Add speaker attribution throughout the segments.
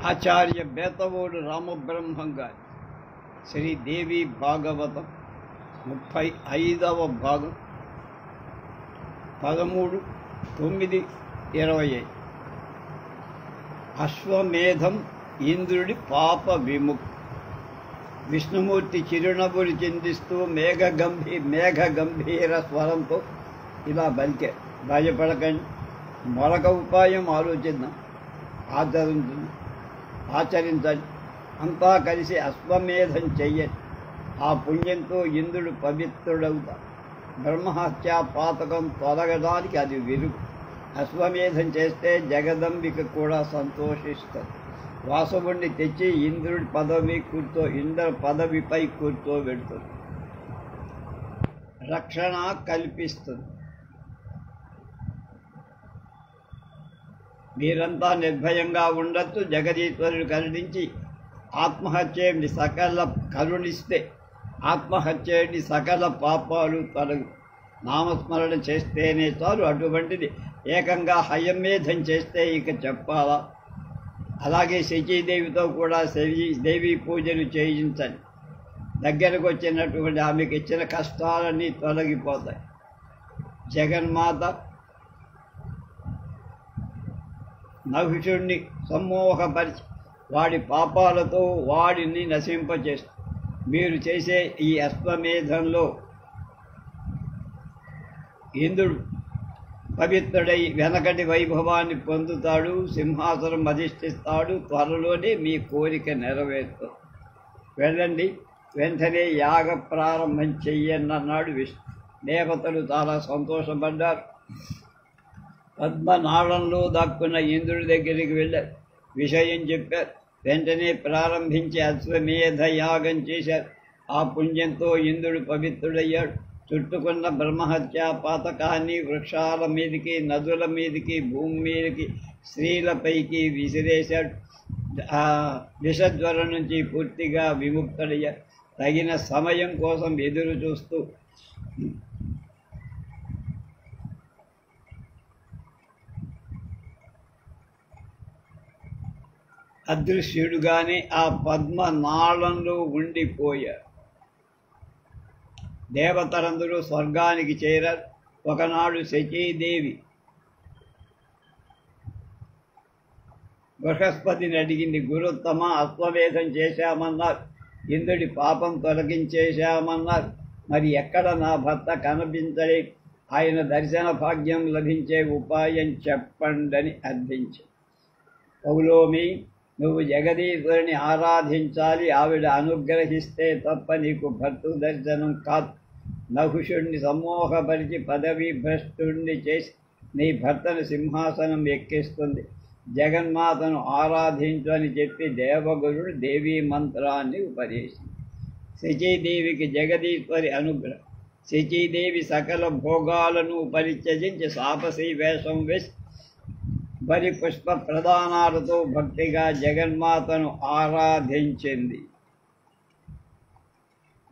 Speaker 1: ఆచార్య బేతవోడు రామబ్రహ్మం గారి శ్రీదేవి భాగవతం 35వ భాగం 13/9/25. అశ్వమేధం ఇంద్రుడి పాప విముక్తి. విష్ణుమూర్తి చిరునవ్వులు చిందిస్తూ మేఘ గంభీర స్వరంతో ఇలా బలికే, భయపడకండి, మరొక ఉపాయం ఆలోచిద్దాం, ఆచరించండి. అంతా కలిసి అశ్వమేధం చెయ్యండి. ఆ పుణ్యంతో ఇంద్రుడు పవిత్రుడవుతాడు. బ్రహ్మహత్యా పాతకం తొలగడానికి అది వెలుగు. అశ్వమేధం చేస్తే జగదంబిక కూడా సంతోషిస్తుంది. వాసవుణ్ణి తెచ్చి ఇంద్ర పదవిపై కూర్చోబెడుతుంది, రక్షణ కల్పిస్తుంది. మీరంతా నిర్భయంగా ఉండొచ్చు. జగదీశ్వరుడు కరుణించి ఆత్మహత్యేని సకల పాపాలు తొలగు. నామస్మరణ చేస్తేనే చాలు. అటువంటిది ఏకంగా హయమేధం చేస్తే ఇక చెప్పాలా? అలాగే శచీదేవితో కూడా దేవీ పూజలు చేయించండి. దగ్గరకు వచ్చినటువంటి ఆమెకు ఇచ్చిన కష్టాలన్నీ తొలగిపోతాయి. జగన్మాత నహుషుణ్ణి సమ్మోహపరిచి వాడి పాపాలతో వాడిని నశింపచేస్తుంది. మీరు చేసే ఈ అశ్వమేధంలో ఇంద్రుడు పవిత్రుడై వెనకటి వైభవాన్ని పొందుతాడు, సింహాసనం అధిష్ఠిస్తాడు. త్వరలోనే మీ కోరిక నెరవేరుతుంది. వెళ్ళండి, వెంటనే యాగ ప్రారంభం చెయ్యన్నన్నాడు విష్ణు. దేవతలు చాలా సంతోషపడ్డారు. పద్మనాళంలో దాక్కున్న ఇంద్రుడి దగ్గరికి వెళ్ళారు, విషయం చెప్పారు. వెంటనే ప్రారంభించి అశ్వమేధ యాగం చేశారు. ఆ పుణ్యంతో ఇంద్రుడు పవిత్రుడయ్యాడు. చుట్టుకున్న బ్రహ్మహత్యా పాతకాన్ని వృక్షాల మీదకి, నదుల మీదకి, భూమి మీదకి, స్త్రీలపైకి విసిరేశాడు. విషజ్వరం నుంచి పూర్తిగా విముక్తుడయ్యాడు. తగిన సమయం కోసం ఎదురు చూస్తూ అదృశ్యుడుగానే ఆ పద్మనాళంలో ఉండిపోయారు. దేవతలందరూ స్వర్గానికి చేరారు. ఒకనాడు శచీదేవి బృహస్పతిని అడిగింది, గురుత్తమ, అశ్వమేధం చేశామన్నారు, ఇంద్రుడి పాపం తొలగించేశామన్నారు, మరి ఎక్కడ నా భర్త కనిపించలే? ఆయన దర్శన భాగ్యం లభించే ఉపాయం చెప్పండని అర్థించి, పౌలోమి, నువ్వు జగదీశ్వరుని ఆరాధించాలి. ఆవిడ అనుగ్రహిస్తే తప్ప నీకు భర్తృ దర్శనం కాదు. నహుషుణ్ణి సమ్మోహపరిచి పదవీ భ్రష్టుణ్ణి చేసి నీ భర్తను సింహాసనం ఎక్కిస్తుంది. జగన్మాతను ఆరాధించు అని చెప్పి దేవగురుడు దేవీ మంత్రాన్ని ఉపదేశించి శచీదేవికి జగదీశ్వరి అనుగ్రహం. శచీదేవి సకల భోగాలను పరిత్యజించి సాపసీ వేషం వేసి బలి పుష్ప ప్రదానాలతో భక్తిగా జగన్మాతను ఆరాధించింది.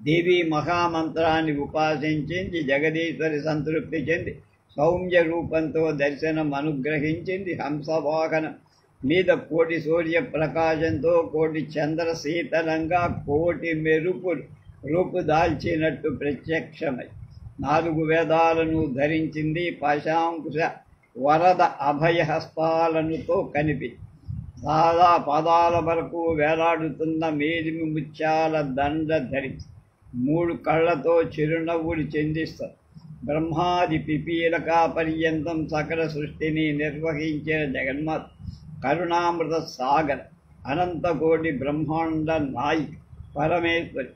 Speaker 1: దేవీ మహామంత్రాన్ని ఉపాసించింది. జగదీశ్వరి సంతృప్తి చెంది సౌమ్య రూపంతో దర్శనం అనుగ్రహించింది. హంసవాహనం మీద కోటి సూర్య ప్రకాశంతో, కోటి చంద్ర శీతలంగా, కోటి మెరుపులు రూపుదాల్చినట్టు ప్రత్యక్షమై 4 వేదాలను ధరించింది. పాశాంకుశ వరద అభయహస్తాలనుతో చాలా పాదాల వరకు వేలాడుతున్న మేలిమి ముత్యాల దండ ధరించి 3 కళ్ళతో చిరునవ్వులు చెందిస్తారు. బ్రహ్మాది పిపీలకా పర్యంతం సకల సృష్టిని నిర్వహించిన జగన్మాత కరుణామృత సాగర అనంతకోటి బ్రహ్మాండ నాయిక పరమేశ్వరి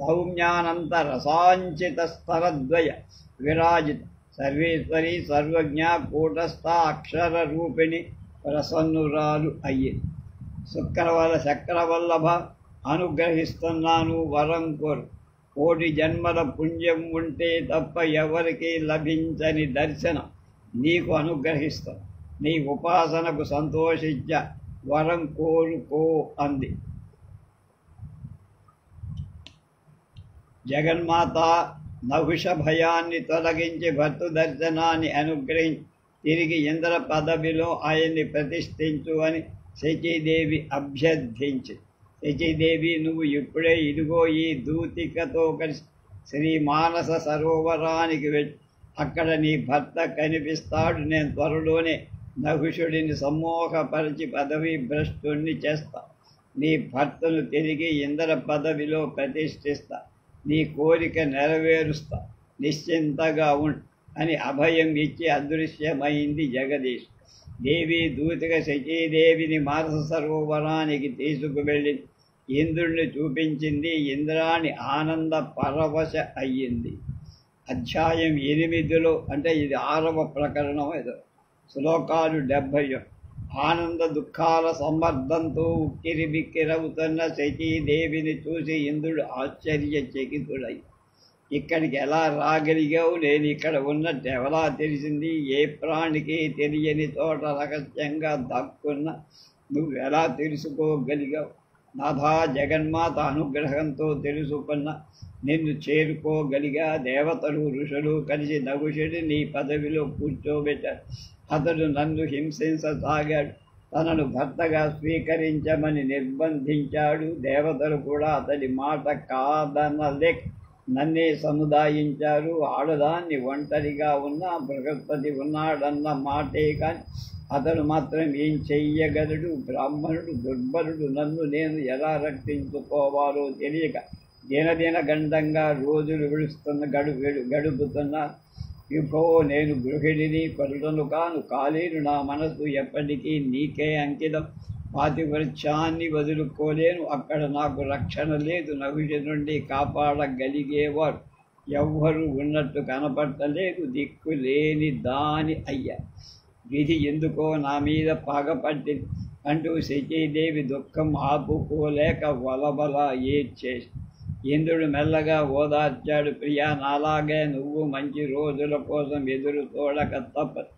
Speaker 1: సౌమ్యానంతరసాంచిత స్తరద్వయ విరాజిత సర్వేశ్వరి సర్వజ్ఞ కూటస్థ అక్షర రూపిణి ప్రసన్నురాలు అయ్యింది. చక్రవల్లభ, అనుగ్రహిస్తున్నాను, వరం కోరు. కోటి జన్మల పుణ్యం ఉంటే తప్ప ఎవరికి లభించని దర్శనం నీకు అనుగ్రహిస్తాను. నీ ఉపాసనకు సంతోషించ వరం కోరుకో అంది. జగన్మాత నహుష భయాన్ని తొలగించి భర్తృ దర్శనాన్ని అనుగ్రహించి తిరిగి ఇంద్ర పదవిలో ఆయన్ని ప్రతిష్ఠించు అని శచీదేవి అభ్యర్థించి, శచీదేవి నువ్వు ఇప్పుడే ఇదిగో ఈ దూతికతో కలిసి శ్రీ మానస సరోవరానికి వెళ్ళి అక్కడ నీ భర్త కనిపిస్తాడు. నేను త్వరలోనే నహుషుడిని సమ్మోహపరిచి పదవి భ్రష్టుణ్ణి చేస్తా. నీ భర్తను తిరిగి ఇంద్ర పదవిలో ప్రతిష్ఠిస్తా. నీ కోరిక నెరవేరుస్తా. నిశ్చింతగా ఉండు అని అభయం ఇచ్చి అదృశ్యమైంది జగదీష్. దేవి దూతిగా శచీదేవిని మానస సరోవరానికి తీసుకువెళ్ళి ఇంద్రుణ్ణి చూపించింది. ఇంద్రాణి ఆనంద పరవశ అయ్యింది. అధ్యాయం 8లో అంటే ఇది 6వ ప్రకరణం. ఏదో శ్లోకాలు 70. ఆనంద దుఃఖాల సంవర్ధంతో ఉక్కిరి బిక్కిరవుతున్న శచీదేవిని చూసి ఇంద్రుడు ఆశ్చర్యచకితుడై, ఇక్కడికి ఎలా రాగలిగావు? నేను ఇక్కడ ఉన్నట్టు ఎవరా తెలిసింది? ఏ ప్రాణికి తెలియని చోట రహస్యంగా దాక్కున్న నువ్వు ఎలా తెలుసుకోగలిగావు? నాథా, జగన్మాత అనుగ్రహంతో తెలుసుకున్న నిన్ను చేరుకోగలిగా. దేవతలు ఋషులు కలిసి నహుషుడి నీ పదవిలో కూర్చోబెట్టారు. అతడు నన్ను హింసించసాగాడు. తనను భర్తగా స్వీకరించమని నిర్బంధించాడు. దేవతలు కూడా అతడి మాట కాదనలేక నన్నే సముదాయించారు. ఆడదాన్ని ఒంటరిగా ఉన్న బృహస్పతి ఉన్నాడన్న మాటే కానీ అతడు మాత్రం ఏం చెయ్యగలడు? బ్రాహ్మణుడు దుర్బలుడు. నన్ను నేను ఎలా రక్షించుకోవాలో తెలియక దినదిన గండంగా రోజులు గడుపుతున్నా. విభో, నేను గృహిణిని, పరులను కాను, కాలేను. నా మనసు ఎప్పటికీ నీకే అంకితం. పాతివృత్యాన్ని వదులుకోలేను. అక్కడ నాకు రక్షణ లేదు. నహుషి నుండి కాపాడగలిగేవారు ఎవ్వరూ ఉన్నట్టు కనపడలేదు. దిక్కు లేని దాని అయ్యా. విధి ఎందుకో నా మీద పగపట్టింది అంటూ శచీదేవి దుఃఖం ఆపుకోలేక వలబల ఏడ్చేసి ఇంద్రుడు మెల్లగా ఓదార్చాడు. ప్రియా, నాలాగే నువ్వు మంచి రోజుల కోసం ఎదురు చూడక తప్పదు.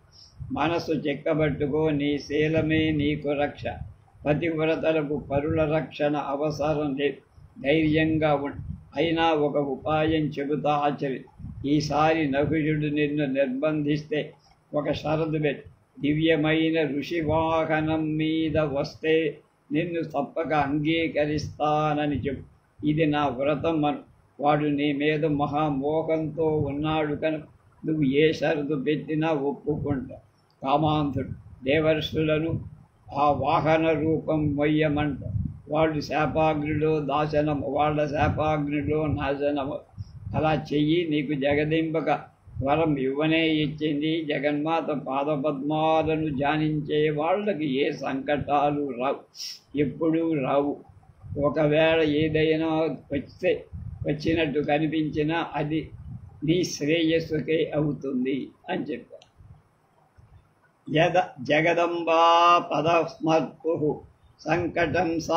Speaker 1: మనస్సు చెక్కబట్టుకో. నీ శీలమే నీకు రక్ష. పతివ్రతలకు పరుల రక్షణ అవసరం లేదు. ధైర్యంగా ఉండు. అయినా ఒక ఉపాయం చెబుతా, ఆచరి. ఈసారి నహుషుడు నిన్ను నిర్బంధిస్తే ఒక షరతు పెట్టు. దివ్యమైన ఋషి వాహనం మీద వస్తే నిన్ను తప్పక అంగీకరిస్తానని చెప్పు. ఇది నా వ్రతం అను. వాడు నీ మీద మహామోహంతో ఉన్నాడు కనుక నువ్వు ఏ షరతు పెట్టినా ఒప్పుకుంటా. కామాంధుడు దేవర్షులను ఆ వాహన రూపం మొయ్యమంట. వాళ్ళ శాపాగ్నిలో నాశనము. అలా చెయ్యి. నీకు జగదింపక వరం ఇవ్వనే ఇచ్చింది. జగన్మాత పాదపద్మాలను ధ్యానించే వాళ్ళకి ఏ సంకటాలు రావు, ఎప్పుడూ రావు. ఒకవేళ ఏదైనా వచ్చినట్టు కనిపించినా అది నీ శ్రేయస్సుకే అవుతుంది అని చెప్పారు. జగదంబా పదస్మర్పు సంకటం స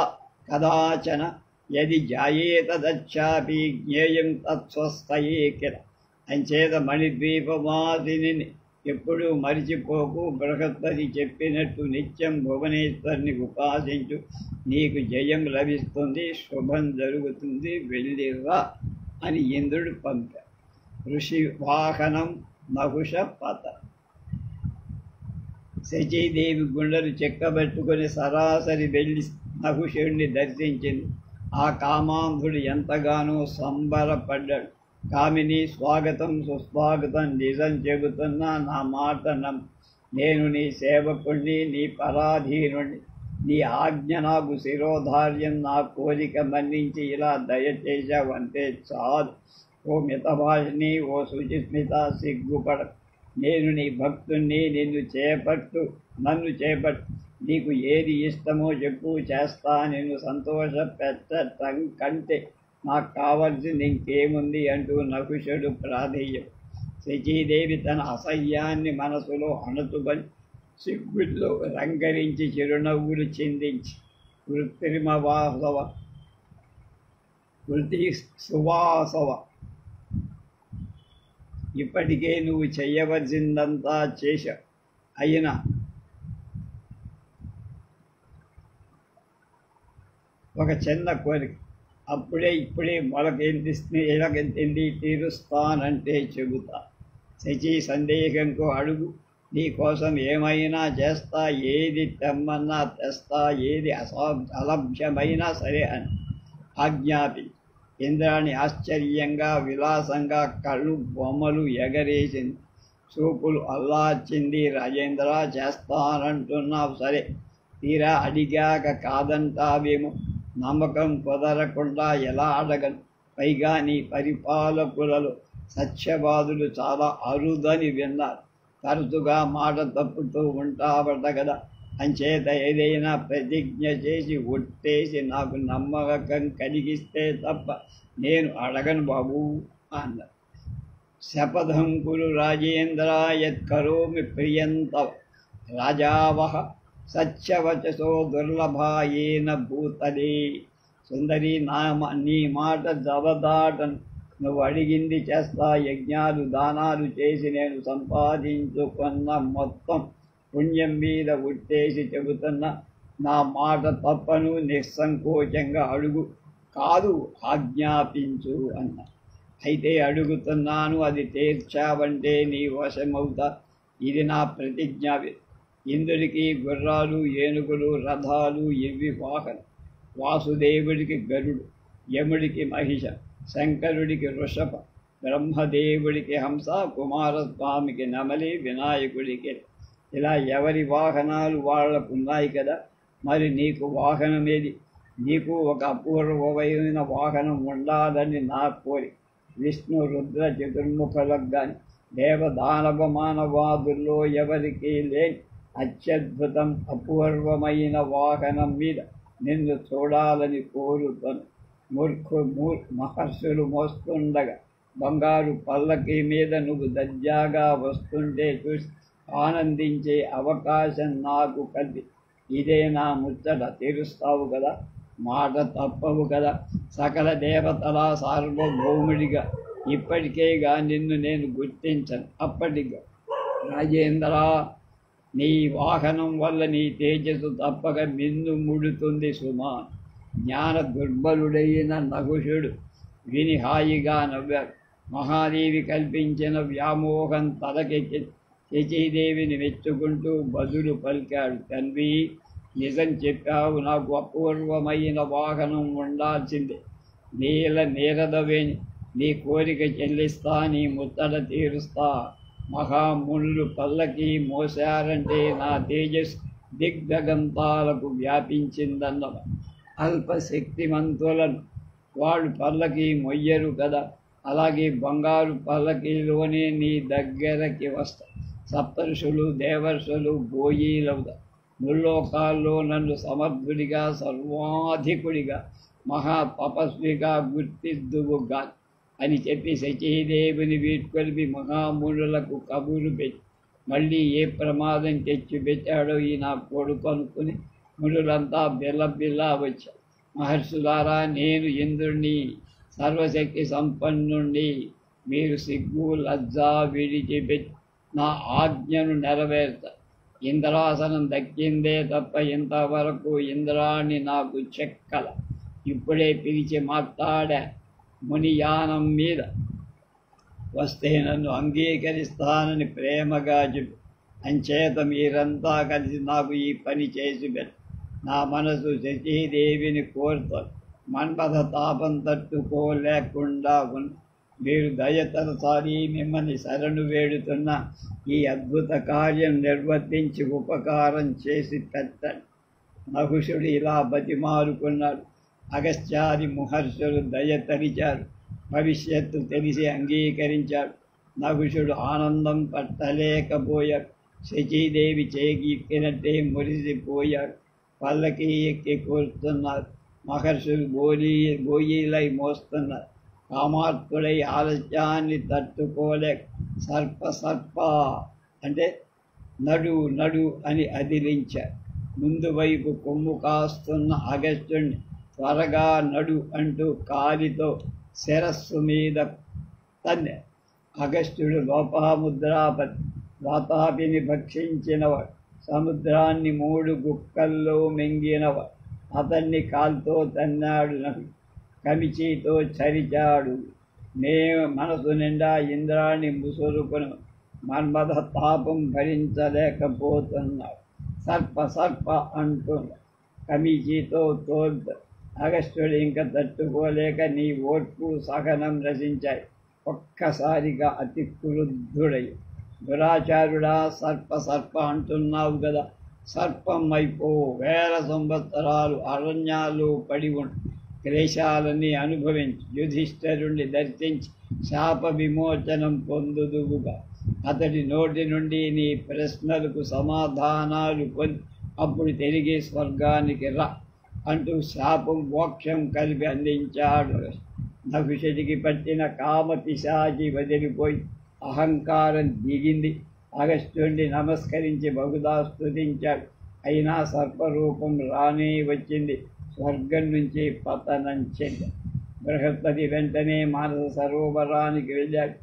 Speaker 1: కదాచన యది జాయేతదచ్చాపి జ్ఞేయం తత్స్వస్థయే కిల. అంచేత మణిద్వీపవాసిని ఎప్పుడూ మరిచిపోకు. బృహస్పతి చెప్పినట్టు నిత్యం భువనేశ్వరిని ఉపాసించు. నీకు జయం లభిస్తుంది, శుభం జరుగుతుంది. వెళ్ళిరా అని ఇంద్రుడు పంపాడు. ఋషి వాహనం నహుష పత. శచీదేవి గుండెలు చెక్కబెట్టుకుని సరాసరి వెళ్ళి నహుషుడిని దర్శించింది. ఆ కామాంధుడు ఎంతగానో సంబరపడ్డాడు. కామిని, స్వాగతం సుస్వాగతం. నిజం చెబుతున్నా, నా మాట నేను నీ సేవకుణ్ణి, నీ పరాధీనుణ్ణి. నీ ఆజ్ఞ నాకు శిరోధార్యం. నా కోరిక మన్నించి ఇలా దయచేశావంతే చాలు. ఓ మితభాషిని, ఓ శుచిస్మిత, సిగ్గుపడ. నేను నీ భక్తుణ్ణి. నన్ను చేపట్టు. నీకు ఏది ఇష్టమో చెప్పు, చేస్తా. నిన్ను సంతోషపెట్టడం కంటే నాకు కావలసింది ఇంకేముంది అంటూ నహుషుడు ప్రాధేయం. శచీదేవి తన అసహ్యాన్ని మనసులో అణుచుకొని సిగ్గుల్లో రంగరించి చిరునవ్వులు చిందించి కృతి సువాసవ, ఇప్పటికే నువ్వు చెయ్యవలసిందంతా చేశావు. అయినా ఒక చిన్న కోరిక, ఇప్పుడే మొలకెత్తింది తీరుస్తానంటే చెబుతా. శచీ సందేహంకు అడుగు. నీ కోసం ఏమైనా చేస్తా, ఏది తెమ్మన్నా తెస్తా, ఏది అలభ్యమైనా సరే అని ఆజ్ఞాపి. ఇంద్రాణి ఆశ్చర్యంగా విలాసంగా కళ్ళు బొమ్మలు ఎగరేసింది. చూపులు అల్లార్చింది. రాజేంద్ర, చేస్తానంటున్నావు సరే, తీరా అడిగాక కాదంటావేమో. నమ్మకం కుదరకుండా ఎలా అడగను? పైగా నీ పరిపాలకులలో సత్యవాదులు చాలా అరుదని విన్నారు. తరచుగా మాట తప్పుతూ ఉంటావట కదా. అంచేత ఏదైనా ప్రతిజ్ఞ చేసి ఒట్టేసి నాకు నమ్మకం కలిగిస్తే తప్ప నేను అడగను బాబు అన్నారు. శపథం కురు రాజేంద్ర యత్కరోమి ప్రియంతవ రాజావహ సత్యవచసో దుర్లభాయేన భూతలే. సుందరి, నీ మాట జవదాటను. నువ్వు అడిగింది చేస్తా. యజ్ఞాలు దానాలు చేసి నేను సంపాదించుకున్న మొత్తం పుణ్యం మీద ఉట్టేసి చెబుతున్నా. నా మాట తప్పను. నిస్సంకోచంగా అడుగు, కాదు ఆజ్ఞాపించు అన్న. అయితే అడుగుతున్నాను, అది తీర్చావంటే నీ వశమవుతా. ఇది నా ప్రతిజ్ఞ. ఇంద్రుడికి గుర్రాలు, ఏనుగులు, రథాలు ఇవి వాహనం. వాసుదేవుడికి గరుడు, యముడికి మహిష, శంకరుడికి వృషభ, బ్రహ్మదేవుడికి హంస, కుమారస్వామికి నెమలి, వినాయకుడికి. ఇలా ఎవరి వాహనాలు వాళ్లకున్నాయి కదా. మరి నీకు వాహనమేది? నీకు ఒక అపూర్వమైన వాహనం ఉండాలని నా కోరిక. విష్ణు రుద్ర చతుర్ముఖులకు కానీ దేవదానవ మానవాదుల్లో ఎవరికి లేని అత్యద్భుతం అపూర్వమైన వాహనం మీద నిన్ను చూడాలని కోరుతాను. మహర్షులు మోస్తుండగా బంగారు పల్లకి మీద నువ్వు దర్జాగా వస్తుంటే చూసి ఆనందించే అవకాశం నాకు కలిగి ఇదే నా ముచ్చట తీరుస్తావు కదా. మాట తప్పవు కదా. సకల దేవతల సార్వభౌముడిగా ఇప్పటికేగా నిన్ను నేను గుర్తించను. అప్పటిగా రాజేంద్ర, నీ వాహనం వల్ల నీ తేజస్సు తప్పక మిన్ను ముడుతుంది సుమా. జ్ఞాన దుర్బలుడైన నహుషుడు విని హాయిగా నవ్వాడు. మహాదేవి కల్పించిన వ్యామోహం తలకెక్కి శచీదేవిని మెచ్చుకుంటూ బదులు పలికాడు. తన్వి, నిజం చెప్పావు. నాకు అపూర్వమైన వాహనం ఉండాల్సిందే. నీరదవేణి, నీ కోరిక చెల్లిస్తా, నీ ముత్తడ తీరుస్తా. మహామునులు పల్లకి మోసారంటే నా తేజస్ దిగ్గగంతాలకు వ్యాపించిందన్నవ. అల్పశక్తిమంతులను వాళ్ళు పల్లకి మొయ్యరు కదా. అలాగే బంగారు పల్లకిలోనే నీ దగ్గరకి వస్తా. సప్తర్షులు, దేవర్షులు బోయీలవుతా. ముల్లోకాల్లో నన్ను సమర్థుడిగా, సర్వాధికుడిగా, మహాతపస్విగా గుర్తిద్దువుగా అని చెప్పి శచీదేవిని వీడ్కొలిపి మహామునులకు కబురు పెట్టి మళ్ళీ ఏ ప్రమాదం తెచ్చిపెట్టాడో ఈ నా కొడుకు అనుకుని మునులంతా బిల్లబిల్లా వచ్చారు. మహర్షులారా, నేను ఇంద్రుణ్ణి, సర్వశక్తి సంపన్నుణ్ణి. మీరు సిగ్గు లజ్జా విడిచిపెట్టి నా ఆజ్ఞను నెరవేర్తారు. ఇంద్రాసనం దక్కిందే తప్ప ఇంతవరకు ఇంద్రాన్ని నాకు చెక్కల. ఇప్పుడే పిలిచి మాట్లాడా. మునియానం మీద వస్తే నన్ను అంగీకరిస్తానని ప్రేమగా చెప్పు. అంచేత మీరంతా కలిసి నాకు ఈ పని చేసి పెట్టు. నా మనసు శచీదేవిని కోరుతాను. మన్మథ తాపం తట్టుకోలేకుండా ఉన్న మీరు దయతరసారి మిమ్మల్ని శరణు వేడుతున్న ఈ అద్భుత కార్యం నిర్వర్తించి ఉపకారం చేసి పెట్టండి. నహుషుడు ఇలా బతిమారుకున్నాడు. అగస్త్యాది మహర్షులు దయతలిచారు. భవిష్యత్తు తెలిసి అంగీకరించాడు. నహుషుడు ఆనందం పట్టలేకపోయాడు. శచీదేవి చేగిక్కినట్టే మురిసిపోయాడు. పల్లకి ఎక్కి కూర్చున్నారు. మహర్షులు బోయీలై మోస్తున్నారు. కామార్తుడై ఆలస్యాన్ని తట్టుకోలేక సర్ప అంటే నడు నడు అని అదిలించారు. ముందు వైపు కొమ్ము కాస్తున్న అగస్త్యుణ్ణి త్వరగా నడు అంటూ కాలితో శిరస్సు మీద తన్నే. అగస్త్యుడు లోపాముద్రాపతి, వాతాపిని భక్షించినవాడు, సముద్రాన్ని 3 గుక్కల్లో మింగినవాడు. అతన్ని కాల్తో తన్నాడు. కమిచీతో చరిచాడు. మనసు నిండా ఇంద్రాన్ని ముసురుకుని మన్మథ తాపం భరించలేకపోతున్నాడు. సర్ప సర్ప అంటున్నాడు. కమిచీతో తోల్త అగస్త్యుడు ఇంకా తట్టుకోలేక నీ ఓర్పు సహనం రచించాయి. ఒక్కసారిగా అతి క్రుద్ధుడై, దురాచారుడా, సర్ప సర్ప అంటున్నావు కదా, సర్పం అయిపో, 1000 సంవత్సరాలు అరణ్యాలు పడి ఉండు, క్లేశాలని అనుభవించి యుధిష్ఠిరుణ్ణి దర్శించి శాప విమోచనం పొందుదువుగా. అతడి నోటి నుండి నీ ప్రశ్నలకు సమాధానాలు పొంది అప్పుడు తిరిగి స్వర్గానికి రా అంటూ శాపం మోక్షం కలిపి అందించాడు. నకుశటికి పట్టిన కామ పిశాచి వదిలిపోయి అహంకారం దిగింది. అగస్త్యుడిని నమస్కరించి బహుదా స్తుతించాడు. అయినా సర్పరూపం రానే వచ్చింది. స్వర్గం నుంచి పతనం చెందాడు. బృహస్పతి వెంటనే మానస సరోవరానికి వెళ్ళాడు.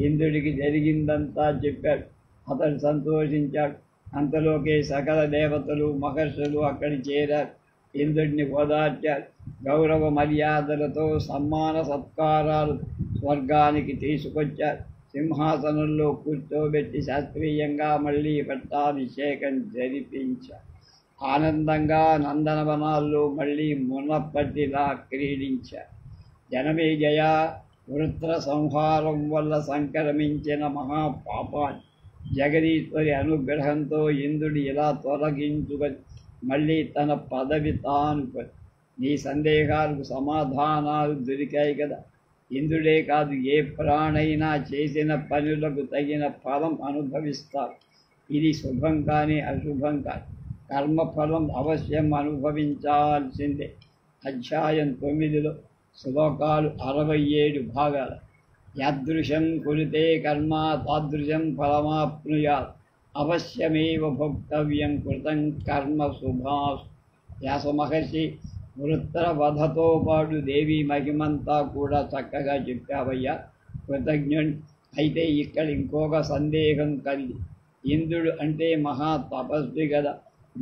Speaker 1: ఇంద్రుడికి జరిగిందంతా చెప్పాడు. అతడు సంతోషించాడు. అంతలోకే సకల దేవతలు మహర్షులు అక్కడి చేరారు. ఇంద్రుడిని ఓదార్చారు. గౌరవ మర్యాదలతో సమ్మాన సత్కారాలు స్వర్గానికి తీసుకొచ్చారు. సింహాసనంలో కూర్చోబెట్టి శాస్త్రీయంగా మళ్ళీ పట్టాభిషేకం జరిపించారు. ఆనందంగా నందనవనాల్లో మళ్ళీ మునపట్టిలా క్రీడించారు. జనమేజయ, వృత్ర సంహారం వల్ల సంక్రమించిన మహాపాపాన్ని జగదీశ్వరి అనుగ్రహంతో ఇంద్రుడు ఇలా తొలగించుకొని మళ్ళీ తన పదవి తాను నీ సందేహాలకు సమాధానాలు దొరికాయి కదా. ఇంద్రుడే కాదు, ఏ ప్రాణైనా చేసిన పనులకు తగిన ఫలం అనుభవిస్తారు. ఇది శుభం కానీ అశుభం కానీ కర్మఫలం అవశ్యం అనుభవించాల్సిందే. అధ్యాయం 9లో శ్లోకాలు 67 భాగాలు. యాదృశం కురుతే కర్మ తాదృశం ఫలమాప్నుయాత్ అవశ్యమేవ భోక్తవ్యం కృతం కర్మ శుభాసు. వ్యాస మహర్షి, వృత్ర వధతో పాటు దేవి మహిమంతా కూడా చక్కగా చెప్పావయ్యా, కృతజ్ఞుని. అయితే ఇక్కడ ఇంకొక సందేహం కలిగి, ఇంద్రుడు అంటే మహా తపస్వి కదా,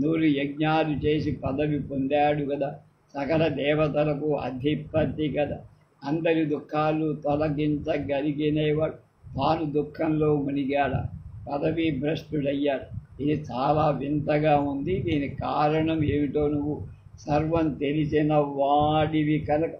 Speaker 1: 100 యజ్ఞాలు చేసి పదవి పొందాడు కదా, సకల దేవతలకు అధిపతి కదా, అందరి దుఃఖాలు తొలగించగలిగినవాడు. తాను దుఃఖంలో మునిగాడా, పదవి భ్రష్టుడయ్యాడు. ఇది చాలా వింతగా ఉంది. దీని కారణం ఏమిటో నువ్వు సర్వం తెలిసిన వాడివి కనుక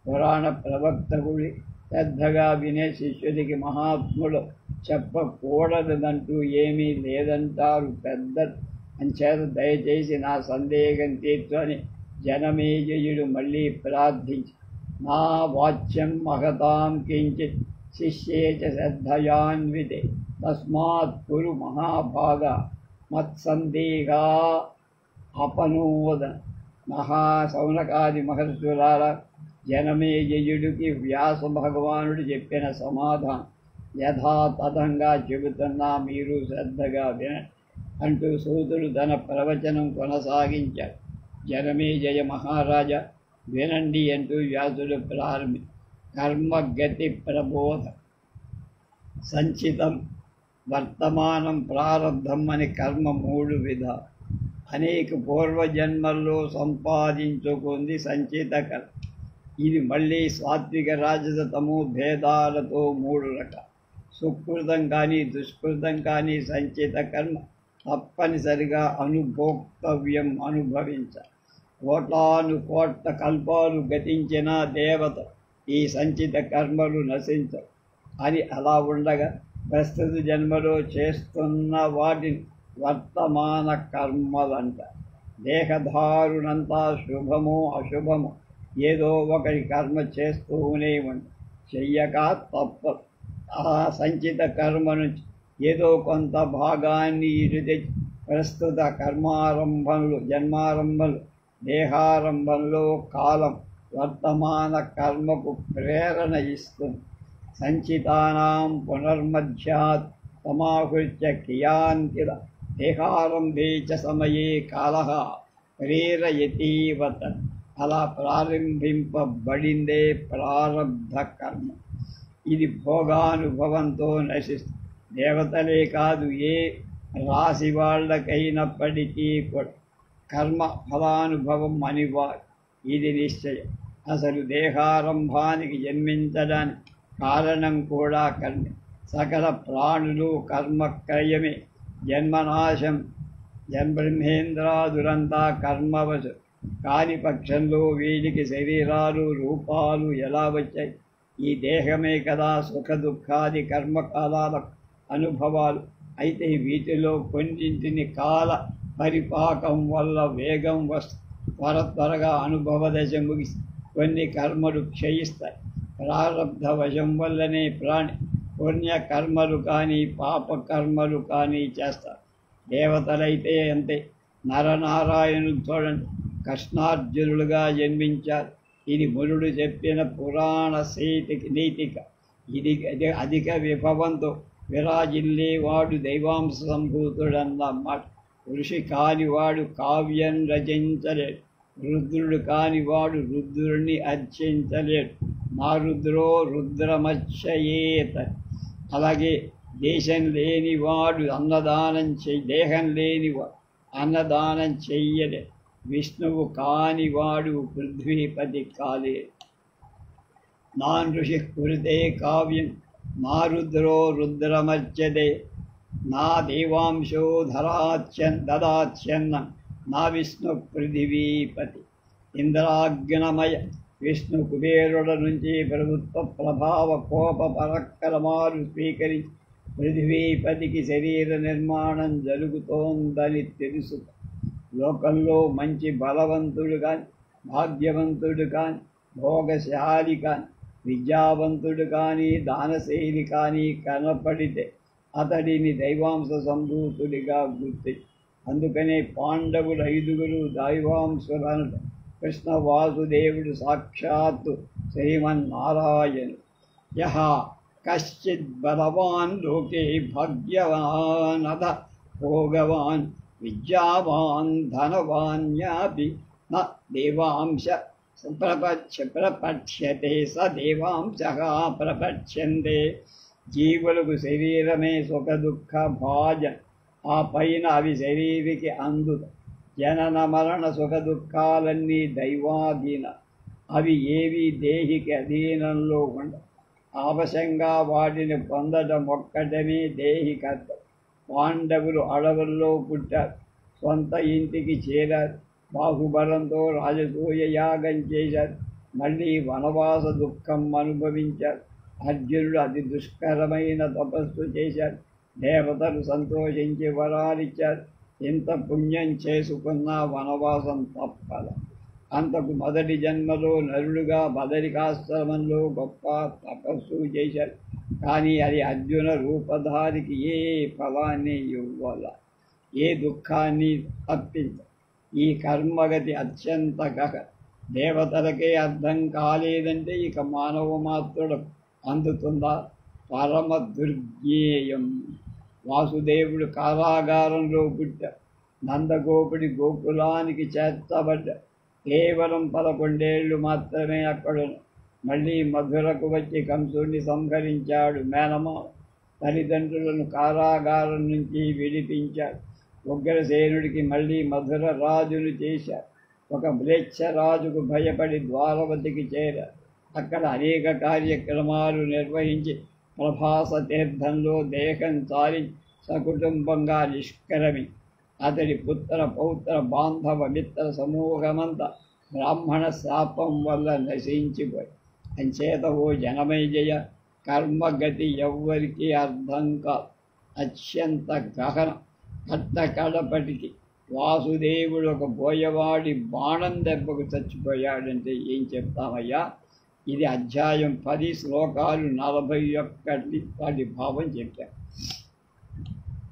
Speaker 1: పురాణ ప్రవక్తకుడి శ్రద్ధగా వినే శిష్యుడికి మహాత్ముడు చెప్పకూడదంటూ ఏమీ లేదంటారు పెద్దలు. అంచేత దయచేసి నా సందేహం తీర్చని జనమేజయుడు మళ్ళీ ప్రార్థించి, నా వాచ్యం మహతాం కించిత్ శిష్యే చ శ్రద్ధయాన్వితే తస్మాత్ కురు మహాభాగ మత్సందేహా అపనోదన. మహాసౌనకాది మహర్షులారా, జనమేజయుడికి వ్యాస భగవానుడు చెప్పిన సమాధానం యథాతథంగా చెబుతున్నా, మీరు శ్రద్ధగా వినండి అంటూ సూతుడు తన ప్రవచనం కొనసాగించాడు. జనమేజయ మహారాజా, వినండి అంటూ వ్యాసుడు ప్రారంభి. కర్మగతి ప్రబోధ. సంచితం, వర్తమానం, ప్రారంధం అని కర్మ 3 విధాలు. అనేక పూర్వజన్మల్లో సంపాదించుకుంది సంచిత కర్మ. ఇది మళ్ళీ సాత్విక రాజస తమో భేదాలతో 3 రకాలు. సుకృతం కానీ దుష్కృతం కానీ సంచిత కర్మ తప్పనిసరిగా అనుభోక్తవ్యం, అనుభవించాలి. కోటాను కోట్ల కల్పాలు గతించిన దేవత ఈ సంచిత కర్మలు నశించవు అని అలా ఉండగా ప్రస్తుత జన్మలో చేస్తున్న వాటిని వర్తమాన కర్మలంట. దేహధారునంతా శుభమో అశుభమో ఏదో ఒకటి కర్మ చేస్తూనే ఉండి చెయ్యక తప్పదు. ఆ సంచిత కర్మ నుంచి ఏదో కొంత భాగాన్ని ఇటు తెచ్చి ప్రస్తుత కర్మారంభంలో, జన్మారంభంలో, దేహారంభంలో కాలం వర్తమాన కర్మకు ప్రేరణ ఇస్తుంది. సంచితానాం పునర్మధ్యాత్ సమాహృత్య క్రియాంకిల దేహారంభే చ సమయే కాలః ప్రేరయతీవత. అలా ప్రారంభింపబడిందే ప్రారబ్ధ కర్మ. ఇది భోగానుభవంతో నశిస్తుంది. దేవతలే కాదు, ఏ రాశి వాళ్ళకైనప్పటికీ కూడా కర్మ ఫలానుభవం అనివార్యం. ఇది నిశ్చయం. అసలు దేహారంభానికి జన్మించడానికి కారణం కూడా కర్మ. సకల ప్రాణులు కర్మక్రయమే జన్మనాశం బ్రహ్మేంద్రాదురంతా కర్మవశు కాని పక్షంలో వీడికి శరీరాలు రూపాలు ఎలా వచ్చాయి? ఈ దేహమే కదా సుఖ దుఃఖాది కర్మకాలాల అనుభవాలు. అయితే వీటిలో కొన్నింటిని కాల పరిపాకం వల్ల వేగం త్వరగా అనుభవ దశ ముగిసి కొన్ని కర్మలు క్షయిస్తాయి. ప్రారబ్ధ వశం వల్లనే ప్రాణి పుణ్య కర్మలు కానీ పాప కర్మలు కానీ చేస్తారు. దేవతలైతే అంతే. నరనారాయణులు చూడండి, కృష్ణార్జునులుగా జన్మించారు. ఇది మునుడు చెప్పిన పురాణ నీతిక. ఇది అధిక విభవంతో విరాజిల్లేవాడు దైవాంశ సంభూతుడన్నమాట. ఋషి కానివాడు కావ్యం రచించలేడు, రుద్రుడు కానివాడు రుద్రుడిని అర్చించలేడు. మా రుద్రో రుద్రమచ్చయేత. అలాగే దేశం లేనివాడు దేహం లేనివాడు అన్నదానం చెయ్యలే. విష్ణువు కానివాడు పృథ్వీపతి కాలే. నాన్ ఋషి కురుతే కావ్యం నా రుద్రో రుద్రమర్చదే. నా దేవాంశో దదాచ్యన్నం నా విష్ణు పృథివీపతి. ఇంద్రాగ్నమయ విష్ణు కుబేరుల నుంచి ప్రభుత్వ ప్రభావ కోప పరక్కలమాలు స్వీకరించి పృథివీపతికి శరీర నిర్మాణం జరుగుతోందని తెలుసు. లోకంలో మంచి బలవంతుడు కానీ భాగ్యవంతుడు కానీ భోగశాలి కానీ విద్యావంతుడు కానీ దానశైలి కానీ కనపడితే అతడిని దైవాంశ సంభూతుడిగా గుర్తి. అందుకనే పాండవులు 5 దైవాంశులను. కృష్ణ వాసుదేవుడు సాక్షాత్తు శ్రీమన్నారాయణుడు. యహ కశ్చిత్ బలవాన్ లోకే భాగ్యవానథ భోగవాన్ విద్యావాన్ ధనవాన్యాపి న దేవాంశ ప్రపక్ష్యతే స దేవాంశః ప్రపక్ష్యంతే. జీవులకు శరీరమే సుఖ దుఃఖ భాజన్. ఆ పైన అవి శరీరికి అందుత. జనన మరణ సుఖ దుఃఖాలన్నీ దైవాధీన. అవి ఏవి దేహికి అధీనంలో ఉండవు. ఆవశంగా వాటిని పొందడం ఒక్కటమే దేహి కర్తం. పాండవులు అడవుల్లో పుట్టారు, సొంత ఇంటికి చేరారు, బాహుబలంతో రాజసూయ యాగం చేశారు, మళ్ళీ వనవాస దుఃఖం అనుభవించారు. అర్జునుడు అతి దుష్కరమైన తపస్సు చేశారు, దేవతలు సంతోషించి వరాలిచ్చారు. ఇంత పుణ్యం చేసుకున్న వనవాసం తప్పల. అంతకు మొదటి జన్మలో నరుడుగా బదరికాశ్రమంలో గొప్ప తపస్సు చేశారు. కానీ అది అర్జున రూపధారికి ఏ ఫలాన్ని ఇవ్వాల, ఏ దుఃఖాన్ని తప్పించ. ఈ కర్మగతి అత్యంత దేవతలకే అర్థం కాలేదంటే ఇక మానవ మాత్రుడు అందుతుందా? పరమ దుర్జ్ఞేయం. వాసుదేవుడు కారాగారంలో పుట్టాడు. నందగోపుడి గోకులానికి చేర్చబడ్డాడు. కేవలం 11 ఏళ్ళు మాత్రమే అక్కడును. మళ్ళీ మధురకు వచ్చి కంసుడిని సంహరించాడు మేనమామ. తల్లిదండ్రులను కారాగారం నుంచి విడిపించాడు. ఉగ్రసేనుడికి మళ్ళీ మధుర రాజును చేశారు. ఒక మ్లేచ్ఛరాజుకు భయపడి ద్వారవతికి చేరారు. అక్కడ అనేక కార్యక్రమాలు నిర్వహించి ప్రభాస తీర్థంలో దేహం చాలి సకుటుంబంగా నిష్కరమి. అతడి పుత్ర పౌత్ర బాంధవ మిత్ర సమూహమంతా బ్రాహ్మణ శాపం వల్ల నశించిపోయి. అంచేత ఓ జనమేజయ, కర్మగతి ఎవ్వరికీ అర్థం కాదు, అత్యంత గహనం. కడపటికి వాసుదేవుడు ఒక బోయవాడి బాణం దెబ్బకు చచ్చిపోయాడంటే ఏం చెప్తామయ్యా? ఇది అధ్యాయం 10 శ్లోకాలు 41 వాటి భావం చెప్పారు.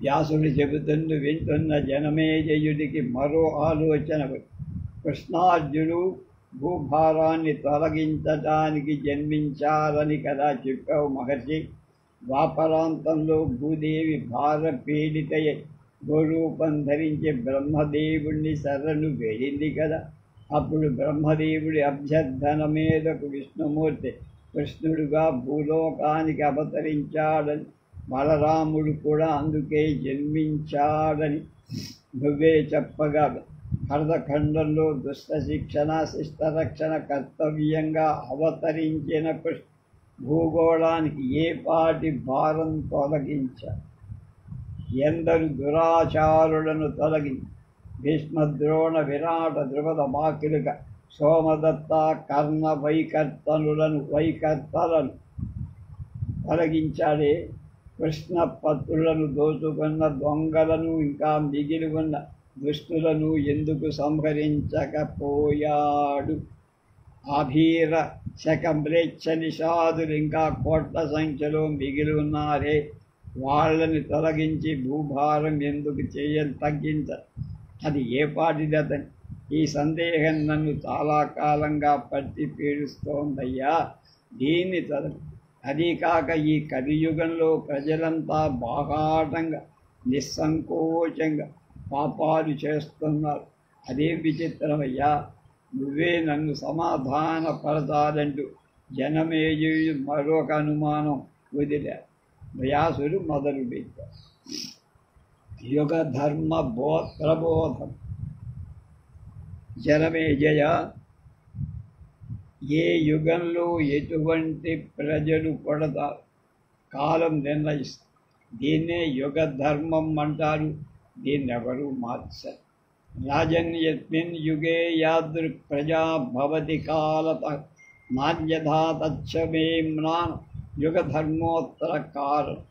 Speaker 1: వ్యాసుడు వింటున్న జనమేజయుడికి మరో ఆలోచన. కృష్ణార్జునుడు భూభారాన్ని తొలగించటానికి జన్మించారని కదా చెప్పావు మహర్షి. ద్వాపరాంతంలో భూదేవి భారపీడితయ్యై గోరూపం ధరించి బ్రహ్మదేవుణ్ణి శరణు వెళ్ళింది కదా. అప్పుడు బ్రహ్మదేవుడి అభ్యర్థన మీదకు విష్ణుమూర్తి కృష్ణుడుగా భూలోకానికి అవతరించాడని, బలరాముడు కూడా అందుకే జన్మించాడని నువ్వే చెప్పగా భరతఖండంలో దుష్ట శిక్షణ శిష్టరక్షణ కర్తవ్యంగా అవతరించిన భూగోళానికి ఏ పాటి భారం తొలగించారు. ఎందరు దురాచారులను తొలగించి భీష్మద్రోణ విరాట ద్రుపద మాకిలిక సోమదత్త కర్ణ వైకర్తలను తొలగించాడే. కృష్ణ పత్రులను దోచుకున్న దొంగలను ఇంకా మిగిలి ఉన్న దుష్టులను ఎందుకు సంహరించకపోయాడు. అభీర శకమ్లేచ్ఛ నిషాదులు ఇంకా కోట్ల సంఖ్యలో మిగిలి ఉన్నారే, వాళ్ళని తొలగించి భూభారం ఎందుకు తగ్గించ, అది ఏ పాటిదతని? ఈ సందేహం నన్ను చాలా కాలంగా పట్టి పీడిస్తోందయ్యా. దీన్ని తొలగి అదీ కాక ఈ కలియుగంలో ప్రజలంతా బాహాటంగా నిస్సంకోచంగా పాపాలు చేస్తున్నారు. అదేం విచిత్రమయ్యా. నువ్వే నన్ను సమాధానపరచాలంటూ జనమేజయుడు మరొక అనుమానం వదిలారు. వ్యాసుడు మొదలు పెట్టారు. యుగ ధర్మ ప్రబోధం. జనమేజయ, ఏ యుగంలో ఎటువంటి ప్రజలు పడతారు కాలం నిర్ణయిస్తారు. దీన్నే యుగ ధర్మం అంటారు. దీన్నెవరూ మార్చరు. రాజన్యస్మిన్ యుగే యాదృక్ ప్రజా భవతి కాలత నాన్యథా తచ్చమేమ్నాన్ యుగ ధర్మోత్తర కారణం.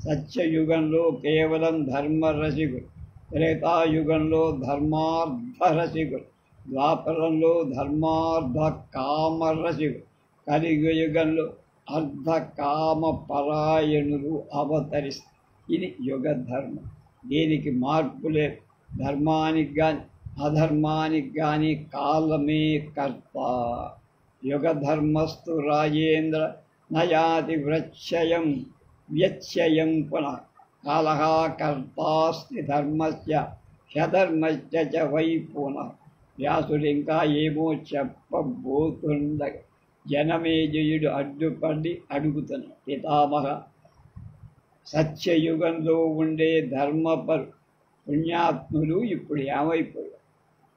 Speaker 1: సత్యయుగంలో కేవలం ధర్మరసికులు, త్రేతాయుగంలో ధర్మార్థరసికులు, ద్వాపరంలో ధర్మార్థ కామరసికులు, కలియుగంలో అర్ధ కామ పరాయణులు అవతరిస్తారు. ఇది యుగ ధర్మం. దీనికి మార్పులే. ధర్మానికి కానీ అధర్మానికి కానీ కాలమే కర్త. యుగ ధర్మస్తు రాజేంద్ర నయాతి వ్యత్యయం పునః కాలః కర్తాస్తి ధర్మస్య హ్యధర్మస్య చ వై పునః. వ్యాసుడు ఇంకా ఏమో చెప్పబోతుండగా జనమేజయుడు అడ్డుపడి అడుగుతున్నాడు. పితామహ, సత్యయుగంలో ఉండే ధర్మపరు పుణ్యాత్ములు ఇప్పుడు ఏమైపోయారు?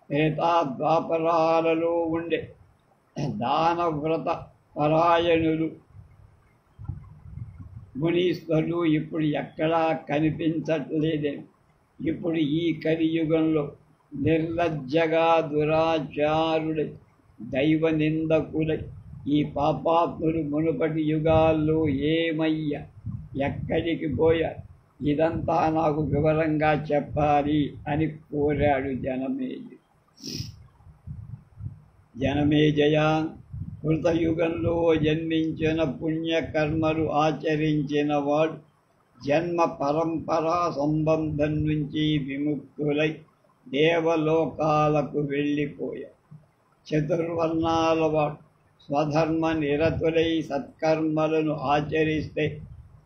Speaker 1: త్రేతాద్వాపరాలలో ఉండే దానవ్రత పరాయణులు మునీశ్వరులు ఇప్పుడు ఎక్కడా కనిపించట్లేదే. ఇప్పుడు ఈ కలియుగంలో నిర్లజ్జగా దురాచారుడై దైవ నిందకులై ఈ పాపాత్ములు మునుపటి యుగాల్లో ఏమయ్యా, ఎక్కడికి పోయారు? ఇదంతా నాకు వివరంగా చెప్పాలి అని కోరాడు జనమేజయుడు. జనమేజయ, కృతయుగంలో జన్మించిన పుణ్యకర్మలు ఆచరించిన వాడు జన్మ పరంపరా సంబంధం నుంచి విముక్తులై దేవలోకాలకు వెళ్ళిపోయారు. చతుర్వర్ణాల వాడు స్వధర్మ నిరతులై సత్కర్మలను ఆచరిస్తే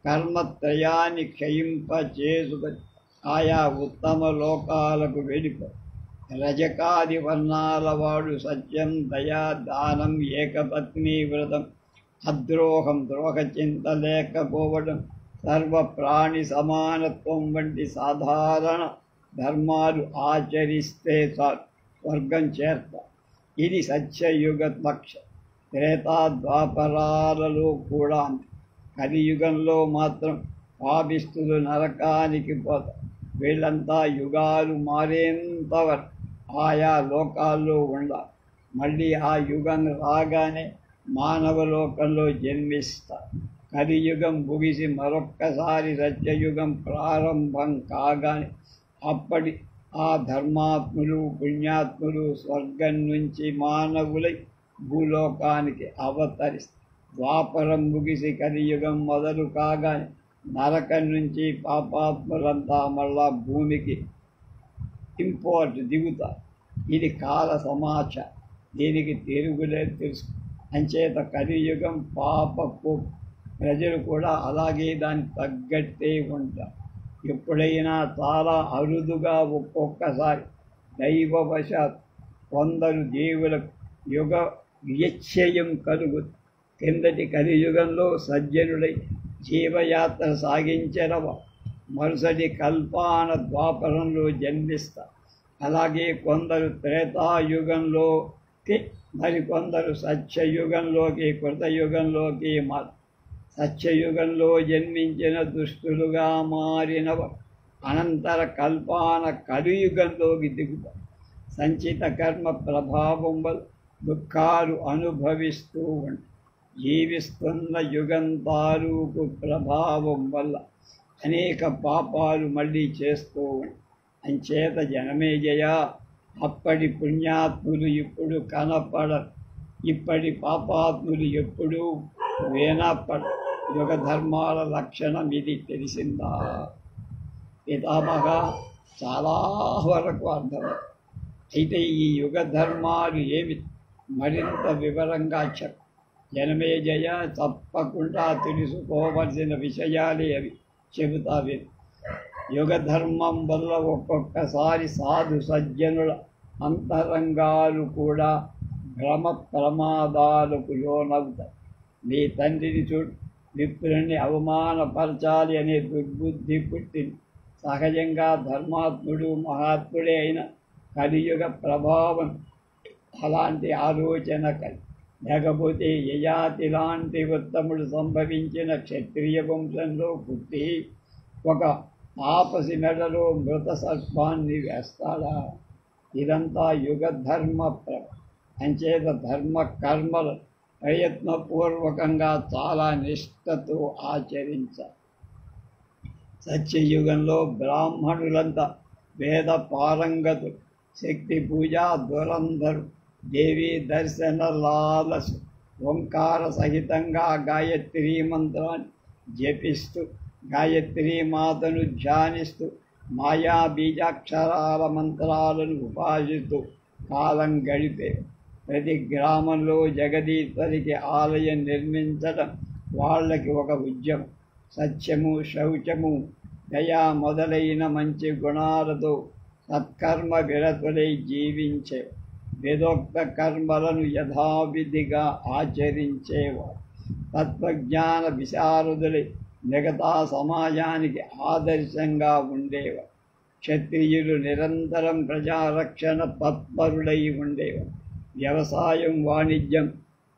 Speaker 1: కర్మత్రయాన్ని క్షయింపచేసుకొని ఆయా ఉత్తమ లోకాలకు వెళ్ళిపోయి. రజకాది వర్ణాల వాడు సత్యం, దయా, దానం, ఏకపత్ని వ్రతం, అద్రోహం, ద్రోహచింత లేకపోవడం, సర్వప్రాణి సమానత్వం వంటి సాధారణ ధర్మాలు ఆచరిస్తే చాలు స్వర్గం చేరతారు. ఇది సత్యయుగ లక్ష్యం. త్రేతాద్వాపరాలలో కూడా కలియుగంలో మాత్రం పాపిస్తులు నరకానికి పోతారు. వీళ్ళంతా యుగాలు మారేంతవరకు ఆయా లోకాల్లో ఉండాలి. మళ్ళీ ఆ యుగం రాగానే మానవ లోకంలో జన్మిస్తారు. కలియుగం ముగిసి మరొక్కసారి సత్యయుగం ప్రారంభం కాగానే అప్పటి ఆ ధర్మాత్ములు పుణ్యాత్ములు స్వర్గం నుంచి మానవులై భూలోకానికి అవతరిస్తారు. ద్వాపరం ముగిసి కలియుగం మొదలు కాగానే నరకం నుంచి పాపాత్ములంతా మళ్ళా భూమికి దిగుతారు. ఇది కాల సమాచారం. దీనికి తిరుగులేదు తెలుసు. అంచేత కలియుగం పాపపు ప్రజలు కూడా అలాగే దానికి తగ్గట్టే ఉంటారు. ఎప్పుడైనా చాలా అరుదుగా ఒక్కొక్కసారి దైవవశాత్ కొందరు దేవులకు యుగ వ్యత్యయం కలుగుతుంది. కిందటి కలియుగంలో సజ్జనుడై జీవయాత్ర సాగించరవ మరుసటి కల్పాన ద్వాపరంలో జన్మిస్తారు. అలాగే కొందరు త్రేతాయుగంలోకి, మరికొందరు సత్యయుగంలోకి, కృతయుగంలోకి సత్యయుగంలో జన్మించిన దుష్టులుగా మారిన అనంతర కల్పాన కలియుగంలోకి దిగుతారు. సంచిత కర్మ ప్రభావం వల్ల దుఃఖాలు అనుభవిస్తూ ఉంటారు. జీవిస్తున్న యుగం తాలూకు ప్రభావం వల్ల అనేక పాపాలు మళ్ళీ చేస్తూ ఉంటారు. అంచేత జనమేజయ, అప్పటి పుణ్యాత్ములు ఇప్పుడు కనపడరు, ఇప్పటి పాపాత్ములు ఎప్పుడూ వినపడరు. యుగ ధర్మాల లక్షణం ఇది. తెలిసిందా? పితామహ చాలా వరకు అర్థం. అయితే ఈ యుగ ధర్మాలు ఏమి మరింత వివరంగా చెప్పు. జనమేజయ, తప్పకుండా తెలుసుకోవలసిన విషయాలే అవి. చెబుతా విను. యుగ ధర్మం వల్ల ఒక్కొక్కసారి సాధు సజ్జనుల అంతరంగాలు కూడా భ్రమ ప్రమాదాలకు లోనవుతాయి. నీ తండ్రిని చూడు, విప్రుని అవమానపరచాలి అనే దుర్బుద్ధి పుట్టింది. సహజంగా ధర్మాత్ముడు మహాత్ముడే అయిన కలియుగ ప్రభావం అలాంటి ఆలోచన కలిగి, లేకపోతే యయాతి లాంటి ఉత్తముడు సంభవించిన క్షత్రియ వంశంలో పుట్టి ఒక తాపసి మెడలో మృత సర్పాన్ని వేస్తాడా? ఇదంతా యుగ ధర్మ అంచేత ధర్మ కర్మలు ప్రయత్నపూర్వకంగా చాలా నిష్ఠతో ఆచరించాలి. సత్యయుగంలో బ్రాహ్మణులంతా వేద పారంగతులు, శక్తి పూజా దురంధరు, దేవీ దర్శన లాలసు, ఓంకార సహితంగా గాయత్రీ మంత్రాన్ని జపిస్తూ, గాయత్రీ మాతను ధ్యానిస్తూ, మాయా బీజాక్షరాల మంత్రాలను ఉపాసిస్తూ కాలం గడిపే. ప్రతి గ్రామంలో జగదీశ్వరికి ఆలయం నిర్మించడం వాళ్ళకి ఒక ఉద్యమం. సత్యము, శౌచము, దయా మొదలైన మంచి గుణాలతో సత్కర్మ విరతులై జీవించే, వేదోక్త కర్మలను యథావిధిగా ఆచరించేవారు, తత్వజ్ఞాన విశారదులై మిగతా సమాజానికి ఆదర్శంగా ఉండేవారు. క్షత్రియులు నిరంతరం ప్రజారక్షణ తత్పరులై ఉండేవారు. వ్యవసాయం, వాణిజ్యం,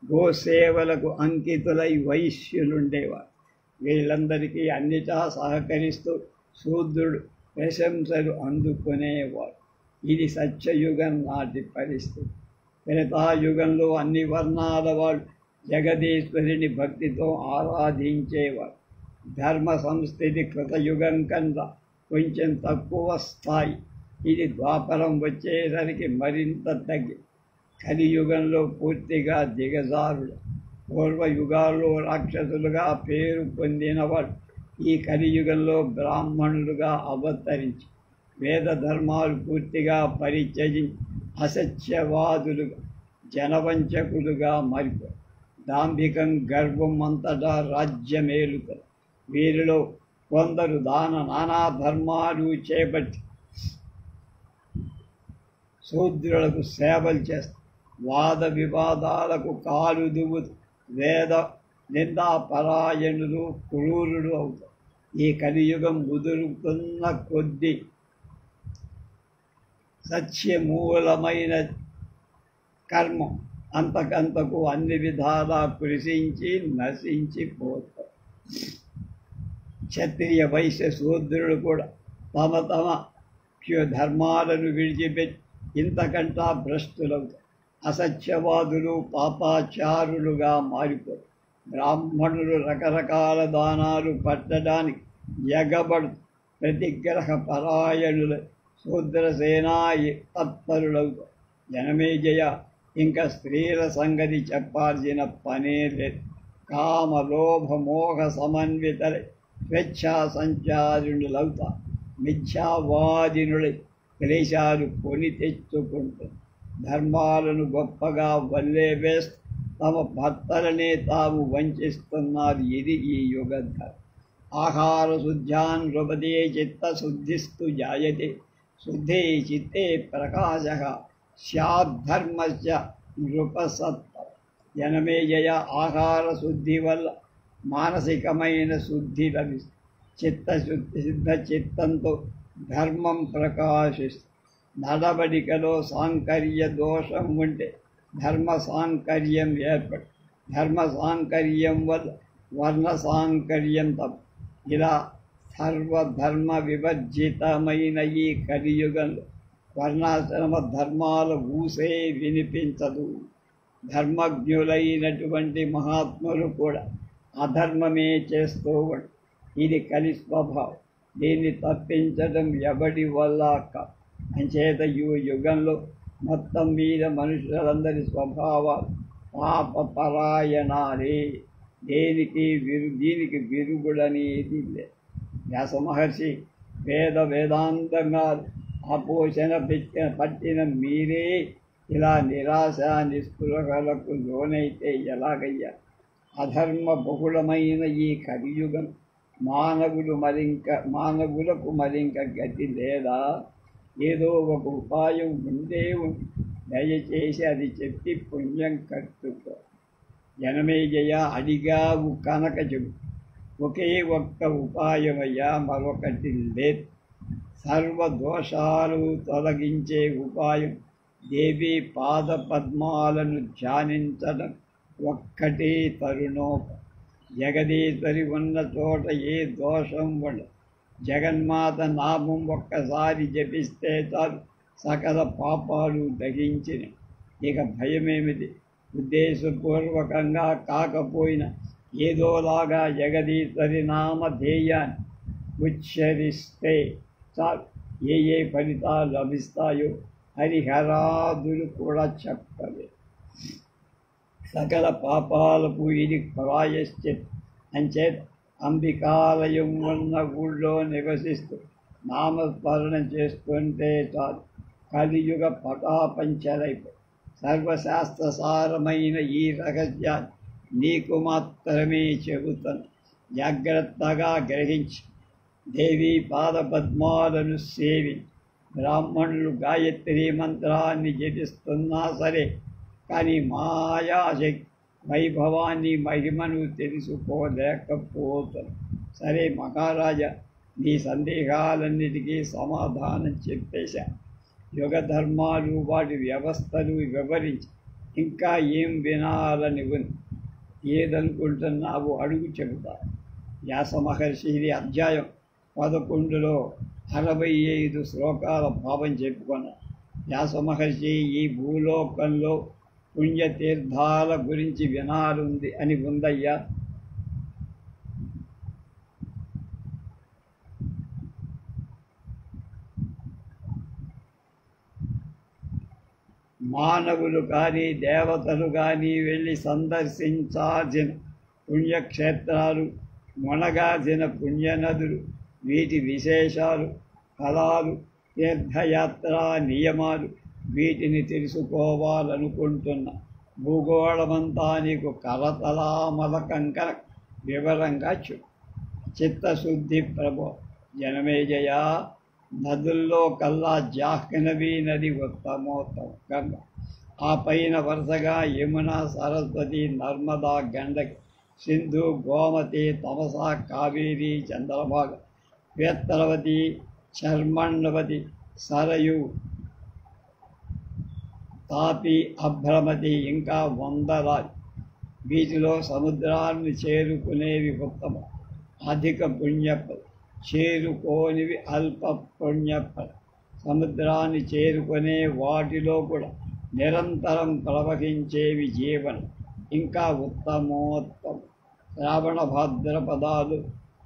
Speaker 1: గోసేవలకు అంకితులై వైశ్యులుండేవారు. వీళ్ళందరికీ అన్నిటా సహకరిస్తూ శూద్రుడు ప్రశంసలు అందుకునేవాడు. ఇది సత్యయుగం నాటి పరిస్థితి. త్రేతాయుగంలో అన్ని వర్ణాల వాళ్ళు జగదీశ్వరిని భక్తితో ఆరాధించేవారు. ధర్మ సంస్థితి కృతయుగం కన్నా కొంచెం తక్కువ స్థాయి. ఇది ద్వాపరం వచ్చేసరికి మరింత తగ్గి కలియుగంలో పూర్తిగా దిగజారుడు. పూర్వయుగాల్లో రాక్షసులుగా పేరు పొందినవాడు ఈ కలియుగంలో బ్రాహ్మణులుగా అవతరించి వేద ధర్మాలు పూర్తిగా పరిత్యజించి అసత్యవాదులుగా, జనవంచకులుగా మారిపోయారు. దాంభికం, గర్వం అంతటా రాజ్యమేలుతారు. వీరిలో కొందరు నానా ధర్మాలు చేపట్టి శూద్రులకు సేవలు చేస్తారు. వాద వివాదాలకు కాలు దువ్వుతూ వేద నిందాపరాయణులు, క్రూరులు అవుతారు. ఈ కలియుగం ముదురుతున్న కొద్దీ సత్యమూలమైన కర్మ అంతకంతకు అన్ని విధాలా కృషించి నశించిపోతారు. క్షత్రియ, వైశ్య, శూద్రులు కూడా తమ తమ ధర్మాలను విడిచిపెట్టి ఇంతకంటా భ్రష్టులవుతారు. అసత్యవాదులు, పాపాచారులుగా మారిపోతారు. బ్రాహ్మణులు రకరకాల దానాలు పట్టడానికి ఎగబడు ప్రతిగ్రహ పరాయణుల శూద్రసేనా తత్పరులవుతారు. జనమేజయ, ఇంకా స్త్రీల సంగతి చెప్పాల్సిన పనే లేదు. కామ, లోభ, మోహ సమన్వితలై స్వేచ్ఛా సంచారిణులవుతారు. మిథ్యావాదినులై క్లేశాలు కొని తెచ్చుకుంటారు. ధర్మాలను గొప్పగా వల్లే వేస్తూ తమ భర్తలనే తాము వంచిస్తున్నారు. ఇది ఈ యుగధర్మం. ఆహార శుద్ధ్యాన్ నృపదే చిత్తశుద్ధిస్తు జాయతే, శుద్ధే చిత్తే ప్రకాశ స్యాద్ధర్మస్య నృపసత్త. జనమేజయ, ఆహార శుద్ధి వల్ల మానసికమైన శుద్ధి లభిస్తుంది. చిత్తశుద్ధి, సిద్ధ చిత్తంతో ధర్మం ప్రకాశిస్తుంది. నడవడికలో సాంకర్య దోషం ఉంటే ధర్మ సాంకర్యం ఏర్పడు. ధర్మ సాంకర్యం వల్ల వర్ణ సాంకర్యంతం. ఇలా సర్వధర్మ వివర్జితమైన ఈ కలియుగంలో వర్ణాశ్రమ ధర్మాల ఊసే వినిపించదు. ధర్మజ్ఞులైనటువంటి మహాత్ములు కూడా అధర్మమే చేస్తూ ఉంటారు. ఇది కలి స్వభావం. దీన్ని తప్పించడం ఎవడి వల్ల కాదు. అంచేత ఈ యుగంలో మొత్తం మీద మనుషులందరి స్వభావాలు పాపపరాయణాలే. దీనికి విరుగుడనేది లేదు. వ్యాస మహర్షి వేదాంతంగాలు ఆపోషణ పట్టిన మీరే ఇలా నిరాశ నిస్పృహలకు లోనైతే ఎలాగయ్యా? అధర్మ బహుళమైన ఈ కలియుగం మానవులకు మరింక గతి లేదా? ఏదో ఒక ఉపాయం ఉండే ఉంది. దయచేసి అది చెప్పి పుణ్యం కట్టుకో. జనమేజయ, అడిగావు కనక చెబు. ఒకే ఒక్క ఉపాయమయ్యా, మరొకటి లేదు. సర్వదోషాలు తొలగించే ఉపాయం దేవి పాద పద్మాలను ధ్యానించడం ఒక్కటే తరుణోపాయం. జగదీశ్వరి ఉన్న చోట ఏ దోషం ఉండదు. జగన్మాత నామం ఒక్కసారి జపిస్తే చాలు, సకల పాపాలు దహించిన. ఇక భయమేమిటి? ఉద్దేశపూర్వకంగా కాకపోయినా ఏదోలాగా జగదీశ్వరి నామధేయాన్ని ఉచ్చరిస్తే చాలు. ఏ ఫలితాలు లభిస్తాయో హరిహరాదులు కూడా చెప్పలేదు. సకల పాపాలకు ఇది ప్రాయశ్చిత్. అంచేత అంబికాలయం ఉన్న ఊళ్ళో నివసిస్తూ నామస్మరణ చేస్తుంటే చాలు, కలియుగ పటాపంచలైపో. సర్వశాస్త్రసారమైన ఈ రహస్యాన్ని నీకు మాత్రమే చెబుతాను. జాగ్రత్తగా గ్రహించి దేవీ పాదపద్మాలను సేవించి. బ్రాహ్మణులు గాయత్రి మంత్రాన్ని జపిస్తున్నా సరే, కానీ మాయాశక్తి వైభవాన్ని మహిమను తెలుసుకోలేకపోతారు. సరే మహారాజా, నీ సందేహాలన్నిటికీ సమాధానం చెప్పేశా. యుగ ధర్మాలు, వాటి వ్యవస్థలు వివరించి ఇంకా ఏం వినాలని ఉంది? ఏదనుకుంటున్నావు అడుగు, చెబుతా. వ్యాస మహర్షి ఇది అధ్యాయం 11లో 65 శ్లోకాల భావం చెప్పుకున్నాను. వ్యాస మహర్షి ఈ భూలోకంలో పుణ్యతీర్థాల గురించి వినాలుంది అని ఉందయ్యా. మానవులు కానీ దేవతలు కానీ వెళ్ళి సందర్శించాల్సిన పుణ్యక్షేత్రాలు, మునగాల్సిన పుణ్యనదులు, వీటి విశేషాలు, ఫలాలు, తీర్థయాత్రా నియమాలు, వీటిని తెలుసుకోవాలనుకుంటున్నా. భూగోళమంతా నీకు కరతలామలకంగా వివరంగా చిత్తశుద్ధి ప్రభో. జనమేజయ, నదుల్లో కల్లా జాహ్నవి నది ఉత్తమోత్తమ. ఆ పైన వరుసగా యమున, సరస్వతి, నర్మదా, గండకి, సింధు, గోమతి, తమసా, కావేరి, చంద్రభాగ, వేత్తరవతి, చర్మణవతి, సరయు, తాపి, అభ్రమతి, ఇంకా వందలాది. వీటిలో సముద్రాన్ని చేరుకునేవి ఉత్తమం, అధిక పుణ్యఫలం. చేరుకోనివి అల్ప పుణ్యఫలం. సముద్రాన్ని చేరుకునే వాటిలో కూడా నిరంతరం ప్రవహించేవి జీవనం, ఇంకా ఉత్తమోత్తమం. శ్రావణ భాద్రపదాలు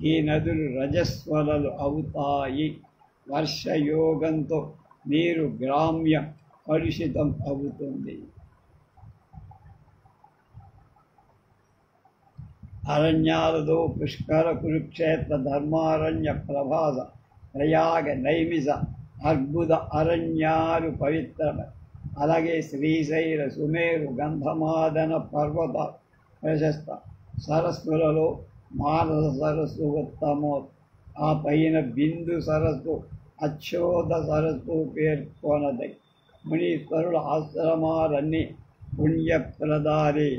Speaker 1: ఈ నదులు రజస్వలలు అవుతాయి. వర్షయోగంతో నీరు గ్రామ్యం, కలుషితం అవుతుంది. అరణ్యాలతో పుష్కర, కురుక్షేత్ర, ధర్మారణ్య, ప్రభాస, ప్రయాగ, నైమిష, అర్బుద అరణ్యాలు పవిత్రమై, అలాగే శ్రీశైల, సుమేరు, గంధమాదన పర్వత ప్రశస్త. సరస్సులలో మానస సరస్సు ఉత్తమో. ఆ పైన బిందు సరస్సు, అచ్చోద సరస్సు పేర్కొనదై. మునీశ్వరుల ఆశ్రమాలన్నీ పుణ్యప్రదాలే.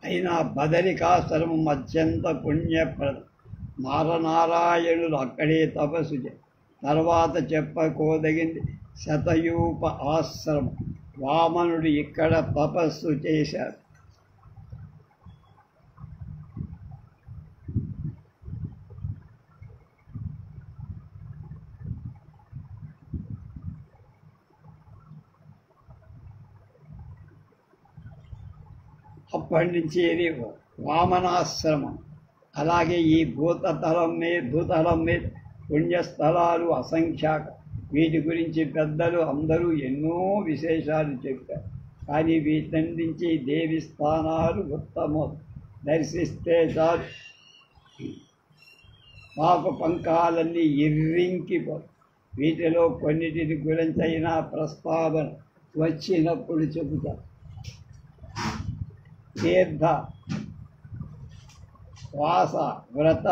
Speaker 1: అయినా బదరికాశ్రమం అత్యంత పుణ్యప్రదం. నారనారాయణులు అక్కడే తపస్సు తర్వాత చెప్పుకోదగింది శతయూప ఆశ్రమం. వామనుడు ఇక్కడ తపస్సు చేశారు. అప్పటి నుంచి ఇది వామనాశ్రమం. అలాగే ఈ భూతలం మీద పుణ్యస్థలాలు అసంఖ్యాక. వీటి గురించి పెద్దలు అందరూ ఎన్నో విశేషాలు చెప్పారు. కానీ వీటన్నించి దేవి స్థానాలు ఉత్తమం. దర్శిస్తే చాలు పాప పంకాలన్నీ ఇర్రింకిపోతాయి. వీటిలో కొన్నిటిని గురించైనా ప్రస్తావన వచ్చినప్పుడు చెబుతారు. తీర్థ, వాస, వ్రత,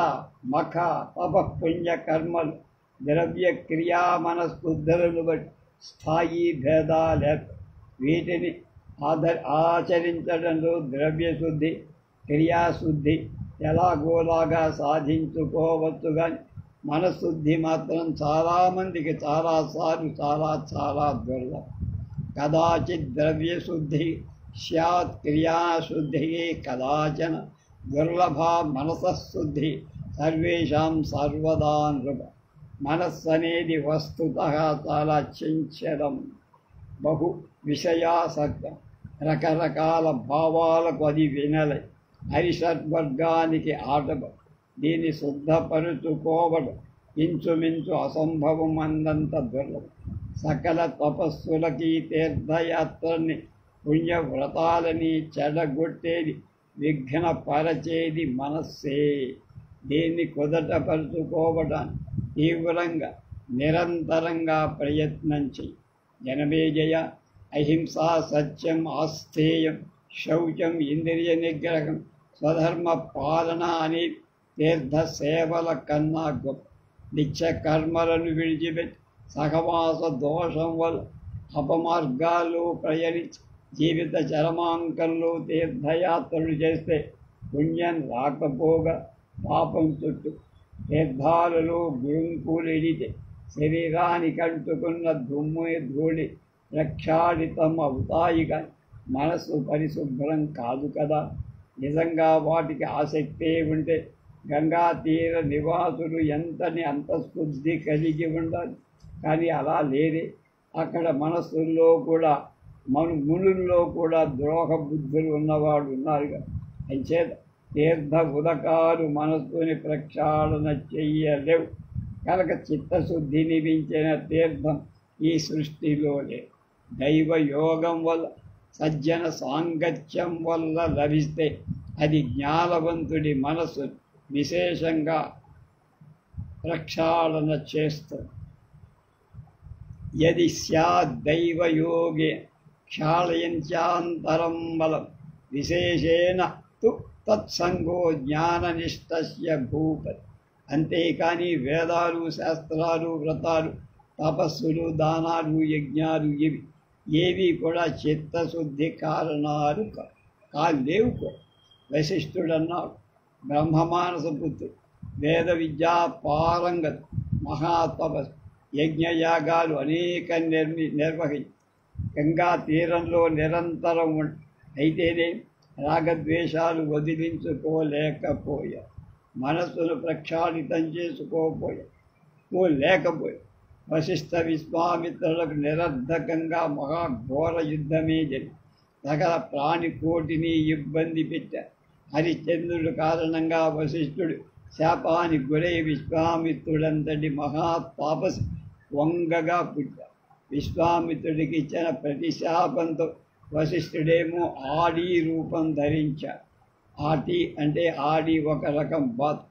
Speaker 1: మఖ, తప పుణ్యకర్మలు ద్రవ్య క్రియా మనస్బుద్ధులను బట్టి స్థాయి భేదాలే. వీటిని ఆచరించడంలో ద్రవ్యశుద్ధి, క్రియాశుద్ధి ఎలాగోలాగా సాధించుకోవచ్చు. కానీ మనశుద్ధి మాత్రం చాలామందికి చాలాసార్లు చాలా దుర్లభం. కదాచిత్ ద్రవ్యశుద్ధి స్యాత్ క్రియాశుద్ధి కదాచన దుర్లభా మనసశుద్ధి సర్వేషాం సర్వదా నృప. మనస్సు అనేది వస్తుతః చాలా చంచలం, బహు విషయాసక్తం. రకరకాల భావాలకు అది వినలే. హరిషడ్వర్గానికి ఆటపడు. దీన్ని శుద్ధపరుచుకోవడం ఇంచుమించు అసంభవం అన్నంత దుర్లభం. సకల తపస్సులకి తీర్థయాత్రని పుణ్యవ్రతాలని చెడగొట్టేది, విఘ్నపరచేది మనస్సే. దీన్ని కుదటపరుచుకోవడానికి తీవ్రంగా నిరంతరంగా ప్రయత్నం చెయ్యి. జనమేజయ, అహింసా, సత్యం, ఆస్థేయం, శౌచం, ఇంద్రియ నిగ్రహం, స్వధర్మ పాలన అనే తీర్థ సేవల కన్నా గొప్ప. నిత్య కర్మలను విడిచిపెట్టి సహవాస దోషం వల్ల అపమార్గాలు ప్రయాణించి జీవిత చరమాంకంలో తీర్థయాత్రలు చేస్తే పుణ్యం రాకపోగా పాపం చుట్టూ తీర్థాలలో గుంకులెడితే శరీరానికి అంటుకున్న దుమ్ము ధూళి ప్రక్షాళితం అవుతాయి. కానీ మనసు పరిశుభ్రం కాదు కదా. నిజంగా వాటికి ఆసక్తే ఉంటే గంగా తీర నివాసులు ఎంతని అంతఃశుద్ధి కలిగి ఉండాలి. కానీ అలా లేదే. అక్కడ మనస్సుల్లో కూడా మునుల్లో కూడా ద్రోహ బుద్ధులు ఉన్నవాడు ఉన్నారుగా. అంచేత తీర్థ ఉదకాలు మనస్సుని ప్రక్షాళన చెయ్యలేవు. కనుక చిత్తశుద్ధిని మించిన తీర్థం ఈ సృష్టిలో లేదు. దైవ యోగం వల్ల, సజ్జన సాంగత్యం వల్ల లభిస్తే అది జ్ఞానవంతుడి మనస్సు విశేషంగా ప్రక్షాళన చేస్తుంది. యది స్యాద్దైవయోగే క్షాళయంత్యాంతరం బలం విశేషేణ తు తత్సంగో జ్ఞాననిష్టస్య భూపతి. అంతేకాని వేదాలు, శాస్త్రాలు, వ్రతాలు, తపస్సులు, దానాలు, యజ్ఞాలు ఏవి కూడా చిత్తశుద్ధి కారణాలు లేవు కూడా. వశిష్ఠుడన్నాడు, బ్రహ్మమానస పుత్రుడు, వేద విద్యా పారంగత, మహాతపస్సు, యజ్ఞయాగాలు అనేక నిర్వహించి గంగా తీరంలో నిరంతరం అయితేనే రాగద్వేషాలు వదిలించుకోలేకపోయారు. మనస్సును ప్రక్షాళితం చేసుకోలేకపోయారు. వశిష్ఠ విశ్వామిత్రులకు నిరర్ధకంగా మహాఘోర యుద్ధమే జరిగి సకల ప్రాణికోటిని ఇబ్బంది పెట్టారు. హరిశ్చంద్రుడి కారణంగా వశిష్ఠుడు శాపానికి గురై విశ్వామిత్రుడంతటి మహాతాపసి వంగగా పుట్టారు. విశ్వామిత్రుడికి ఇచ్చిన ప్రతి శాపంతో వశిష్ఠుడేమో ఆడి రూపం ధరించాడు. ఆటి అంటే ఆడి ఒక రకం బాత్,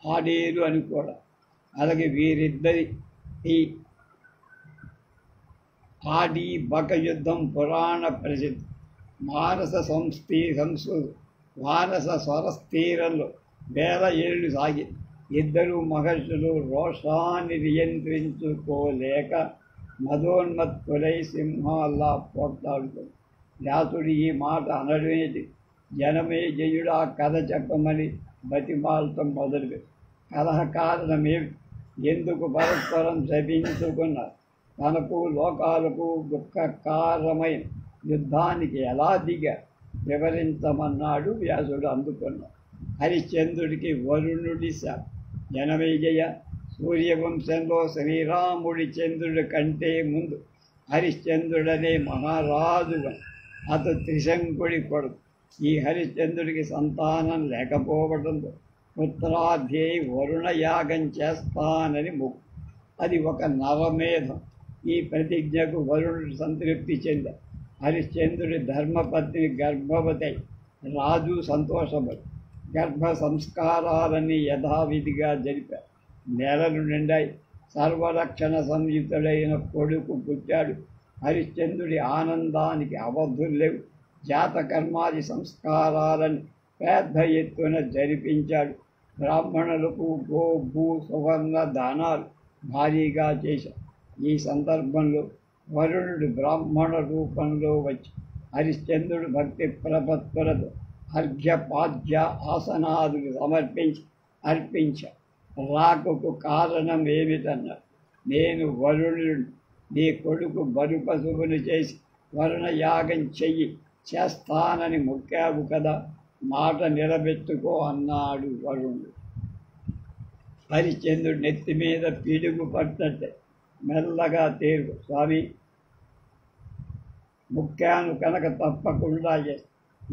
Speaker 1: ఆడేరు అని కూడా. అలాగే వీరిద్దరి ఈ ఆడి బక యుద్ధం పురాణ ప్రసిద్ధి. మానస స్వరస్థీరంలో వేల ఏళ్ళు సాగి ఇద్దరు మహర్షులు రోషాన్ని నియంత్రించుకోలేక మదోన్మత్తులై సింహాల్లా పోట్లాడుతారు. వ్యాసుడు ఈ మాట అనడమేది జనమేజయుడు ఆ కథ చెప్పమని బతిమాలటం మొదలుపెట్టి కలహ కారణమేమి, ఎందుకు పరస్పరం శపించుకున్నారు, తనకు లోకాలకు దుఃఖకారమైన యుద్ధానికి ఎలా దిగారు వివరించమన్నాడు వ్యాసుడు. అందుకున్నాడు. హరిశ్చంద్రుడికి వరుణుడి జనమేజయ, సూర్యవంశంలో శ్రీరాముడి చంద్రుడి కంటే ముందు హరిశ్చంద్రుడనే మహారాజు అతడు త్రిశంకుడి కొడుకు. ఈ హరిశ్చంద్రుడికి సంతానం లేకపోవడంతో పుత్రాధ్యై వరుణ యాగం చేస్తానని మొక్కు. అది ఒక నరమేధం. ఈ ప్రతిజ్ఞకు వరుణుడు సంతృప్తి చెందాడు. హరిశ్చంద్రుడి ధర్మపత్ని గర్భవతి. రాజు సంతోషపడి గర్భ సంస్కారాలన్నీ యథావిధిగా జరిపారు. నెలలు నిండాయి. సర్వరక్షణ సంయుక్తుడైన కొడుకు పుట్టాడు. హరిశ్చంద్రుడి ఆనందానికి అవధులు లేవు. జాతకర్మాది సంస్కారాలను పెద్ద ఎత్తున జరిపించాడు. బ్రాహ్మణులకు గో భూ సువర్ణ దానాలు భారీగా చేశాడు. ఈ సందర్భంలో వరుణుడు బ్రాహ్మణ రూపంలో వచ్చి హరిశ్చంద్రుడు భక్తి ప్రపత్తులతో అర్ఘ్యపాద్య ఆసనాదులు అర్పించాడు. రాకకు కారణం ఏమిటన్నారు. నేను వరుణుడు, నీ కొడుకు బరు పశువులు చేసి వరుణ యాగం చేస్తానని మొక్కావు కదా, మాట నిలబెట్టుకో అన్నాడు వరుణుడు. హరిశ్చంద్రుడు నెత్తి మీద పిడుగు పడ్డట్టే మెల్లగా తేరు. స్వామి, ముఖ్యాను కనుక తప్పకుండా చేస్తా,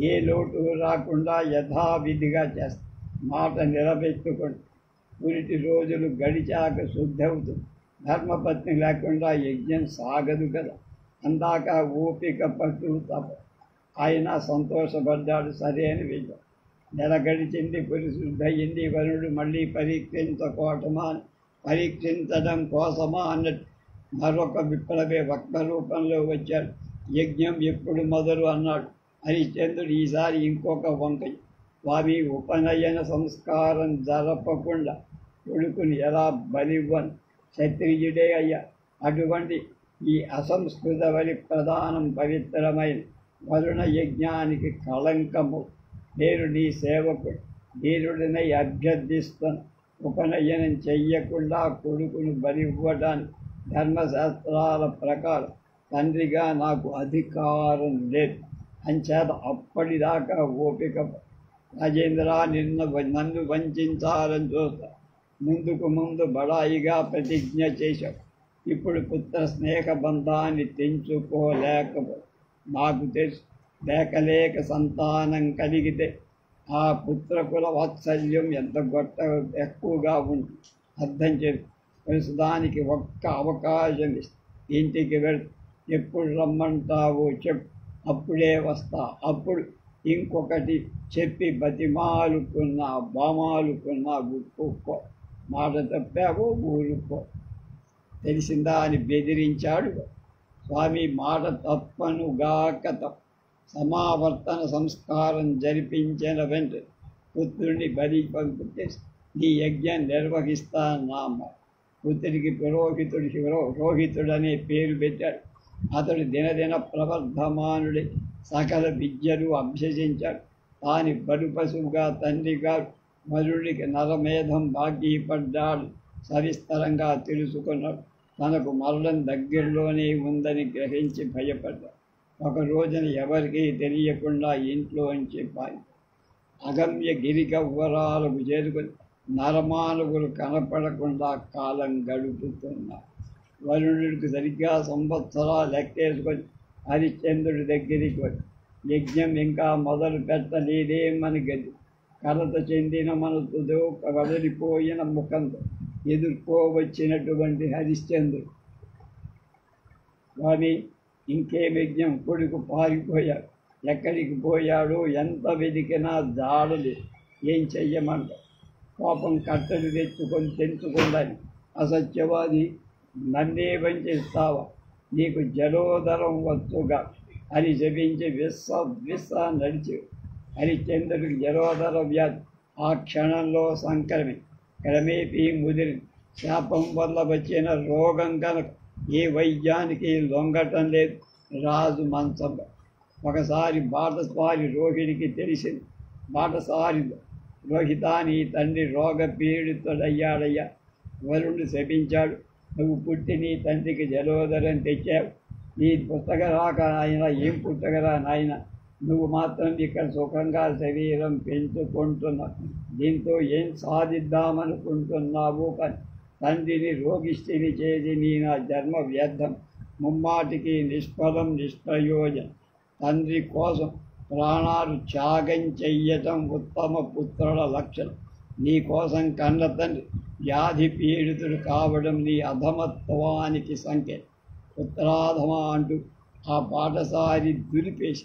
Speaker 1: ఏ లోటు రాకుండా యథావిధిగా చేస్తా, మాట నిలబెట్టుకోండి. పురిటి రోజులు గడిచాక శుద్ధవుతుంది. ధర్మపత్ని లేకుండా యజ్ఞం సాగదు కదా. అందాక ఓపిక పట్టు తప్ప. ఆయన సంతోషపడ్డాడు. సరే అని వెళ్ళాడు. నెల గడిచింది. పరిశుద్ధయింది. వరుణుడు మళ్ళీ పరీక్షించడం కోసమా అన్నట్టు మరొక విప్లవే వక్త రూపంలో వచ్చాడు. యజ్ఞం ఎప్పుడు మొదలు అన్నాడు. హరిశ్చంద్రుడు ఈసారి ఇంకొక వంకై, స్వామి, ఉపనయన సంస్కారం జరపకుండా కొడుకుని ఎలా బలివ్వను? క్షత్రియుడే అయ్యా. అటువంటి ఈ అసంస్కృత బలి ప్రధానం పవిత్రమైన వరుణ యజ్ఞానికి కళంకము. నేను నీ సేవకుడు ధీరుడినై అభ్యర్థిస్తాను. ఉపనయనం చెయ్యకుండా కొడుకును బలివ్వడానికి ధర్మశాస్త్రాల ప్రకారం తండ్రిగా నాకు అధికారం లేదు. అంచేత అప్పటిదాకా ఓపిక. రాజేంద్ర, నన్ను వంచాలని చూస్తా. ముందు బడాయిగా ప్రతిజ్ఞ చేశావు. ఇప్పుడు పుత్ర స్నేహ బంధాన్ని తెంచుకోలేకపో. నాకు తెలుసు, లేక సంతానం కలిగితే ఆ పుత్రకుల వాత్సల్యం ఎంత ఎక్కువగా ఉంటుంది. అర్థం చేసు. ప్రస్తుతానికి ఒక్క అవకాశం ఇస్తా. ఇంటికి వెళ్. ఎప్పుడు రమ్మంటావో చెప్పు, అప్పుడే వస్తా. అప్పుడు ఇంకొకటి చెప్పి బతిమాలుకున్నా ఊరుకో. మాట తప్పావో ఊరుకో. తెలిసిందా అని బెదిరించాడు. స్వామి, మాట తప్పనుగాక సమావర్తన సంస్కారం జరిపించిన వెంటనే పుత్రుడిని బలి పంపితే నీ యజ్ఞం నిర్వహిస్తానమ్మా. పుత్రుడికి రోహితుడనే పేరు పెట్టాడు. అతడు దినదిన ప్రవర్ధమానుడి సకల విద్యలు అభ్యసించాడు. తాని బడు పశువుగా తండ్రిగా వరుడికి నరమేధం బాకీపడ్డాడు. సవిస్తరంగా తెలుసుకున్నాడు. తనకు మరణం దగ్గరలోనే ఉందని గ్రహించి భయపడ్డాడు. ఒక రోజున ఎవరికీ తెలియకుండా ఇంట్లోంచి పాయి అగమ్య గిరిగవ్వరాలకు చేరుకొని నరమానవులు కనపడకుండా కాలం గడుపుతున్నారు. వరుణుడికి సరిగ్గా సంవత్సరాలు లెక్కేసుకొని హరిశ్చంద్రుడి దగ్గరికి వచ్చి, యజ్ఞం ఇంకా మొదలు పెట్టలేదేమని గది కలత చెందిన మనసుతో వదిలిపోయిన ముఖంతో ఎదుర్కోవచ్చినటువంటి హరిశ్చంద్రుడు, స్వామి, ఇంకేం యజ్ఞం? కొడుకు పారిపోయాడు. ఎక్కడికి పోయాడో ఎంత వెతికినా జాడలేదు. ఏం చెయ్యమంట? కోపం కట్టలు తెంచుకుందని అసత్యవాది, నన్నే వంచిస్తావా? నీకు జలోదరం వచ్చుగా అని జపించి విస్స నడిచి హరిశ్చంద్రుడికి జలోదర వ్యాధి ఆ క్షణంలో క్రమేపీ ముదిరి. శాపం వల్ల వచ్చిన రోగం కనుక ఏ వైద్యానికి లొంగటం లేదు. రాజు మంచం ఒకసారి బాటసారి రోహిణికి తెలిసింది. బాటసారి రోహిత, నీ తండ్రి రోగ పీడితుడయ్యాడయ్యా. వరుణుడు శపించాడు. నువ్వు పుట్టి నీ తండ్రికి జలోదరం తెచ్చావు. నీ పుట్టగరాక నాయన, ఏం పుట్టగరా నాయన, నువ్వు మాత్రం ఇక్కడ సుఖంగా శరీరం పెంచుకుంటున్నావు. దీంతో ఏం సాధిద్దామనుకుంటున్నావు? తండ్రిని రోగిష్టిని చేసి నీ నా జన్మ వ్యర్థం, ముమ్మాటికి నిష్ఫలం, నిష్ప్రయోజనం. తండ్రి కోసం ప్రాణాలు త్యాగం చెయ్యటం ఉత్తమ పుత్రుల లక్షణం. నీ కోసం కన్న తండ్రి వ్యాధి పీడితుడు కావడం నీ అధమత్వానికి సంకేతం. పుత్రాధమ అంటూ ఆ బాటసారి దులిపేసి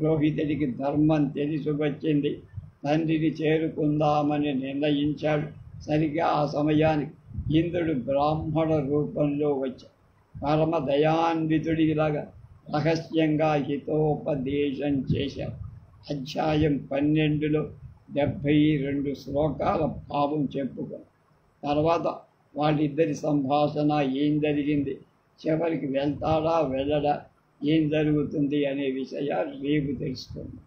Speaker 1: రోహితుడికి ధర్మం తెలిసి వచ్చింది. తండ్రిని చేరుకుందామని నిర్ణయించాడు. సరిగ్గా ఆ సమయానికి ఇంద్రుడు బ్రాహ్మణ రూపంలో వచ్చాడు. పరమ దయాన్వితుడిలాగా రహస్యంగా హితోపదేశం చేశాడు. అధ్యాయం 12లో 72 శ్లోకాల భావం చెప్పుకొని తర్వాత వాళ్ళిద్దరి సంభాషణ ఏం జరిగింది, చివరికి వెళ్తాడా వెళ్ళడా, ఏం జరుగుతుంది అనే విషయాలు రేపు తెలుసుకుందాం.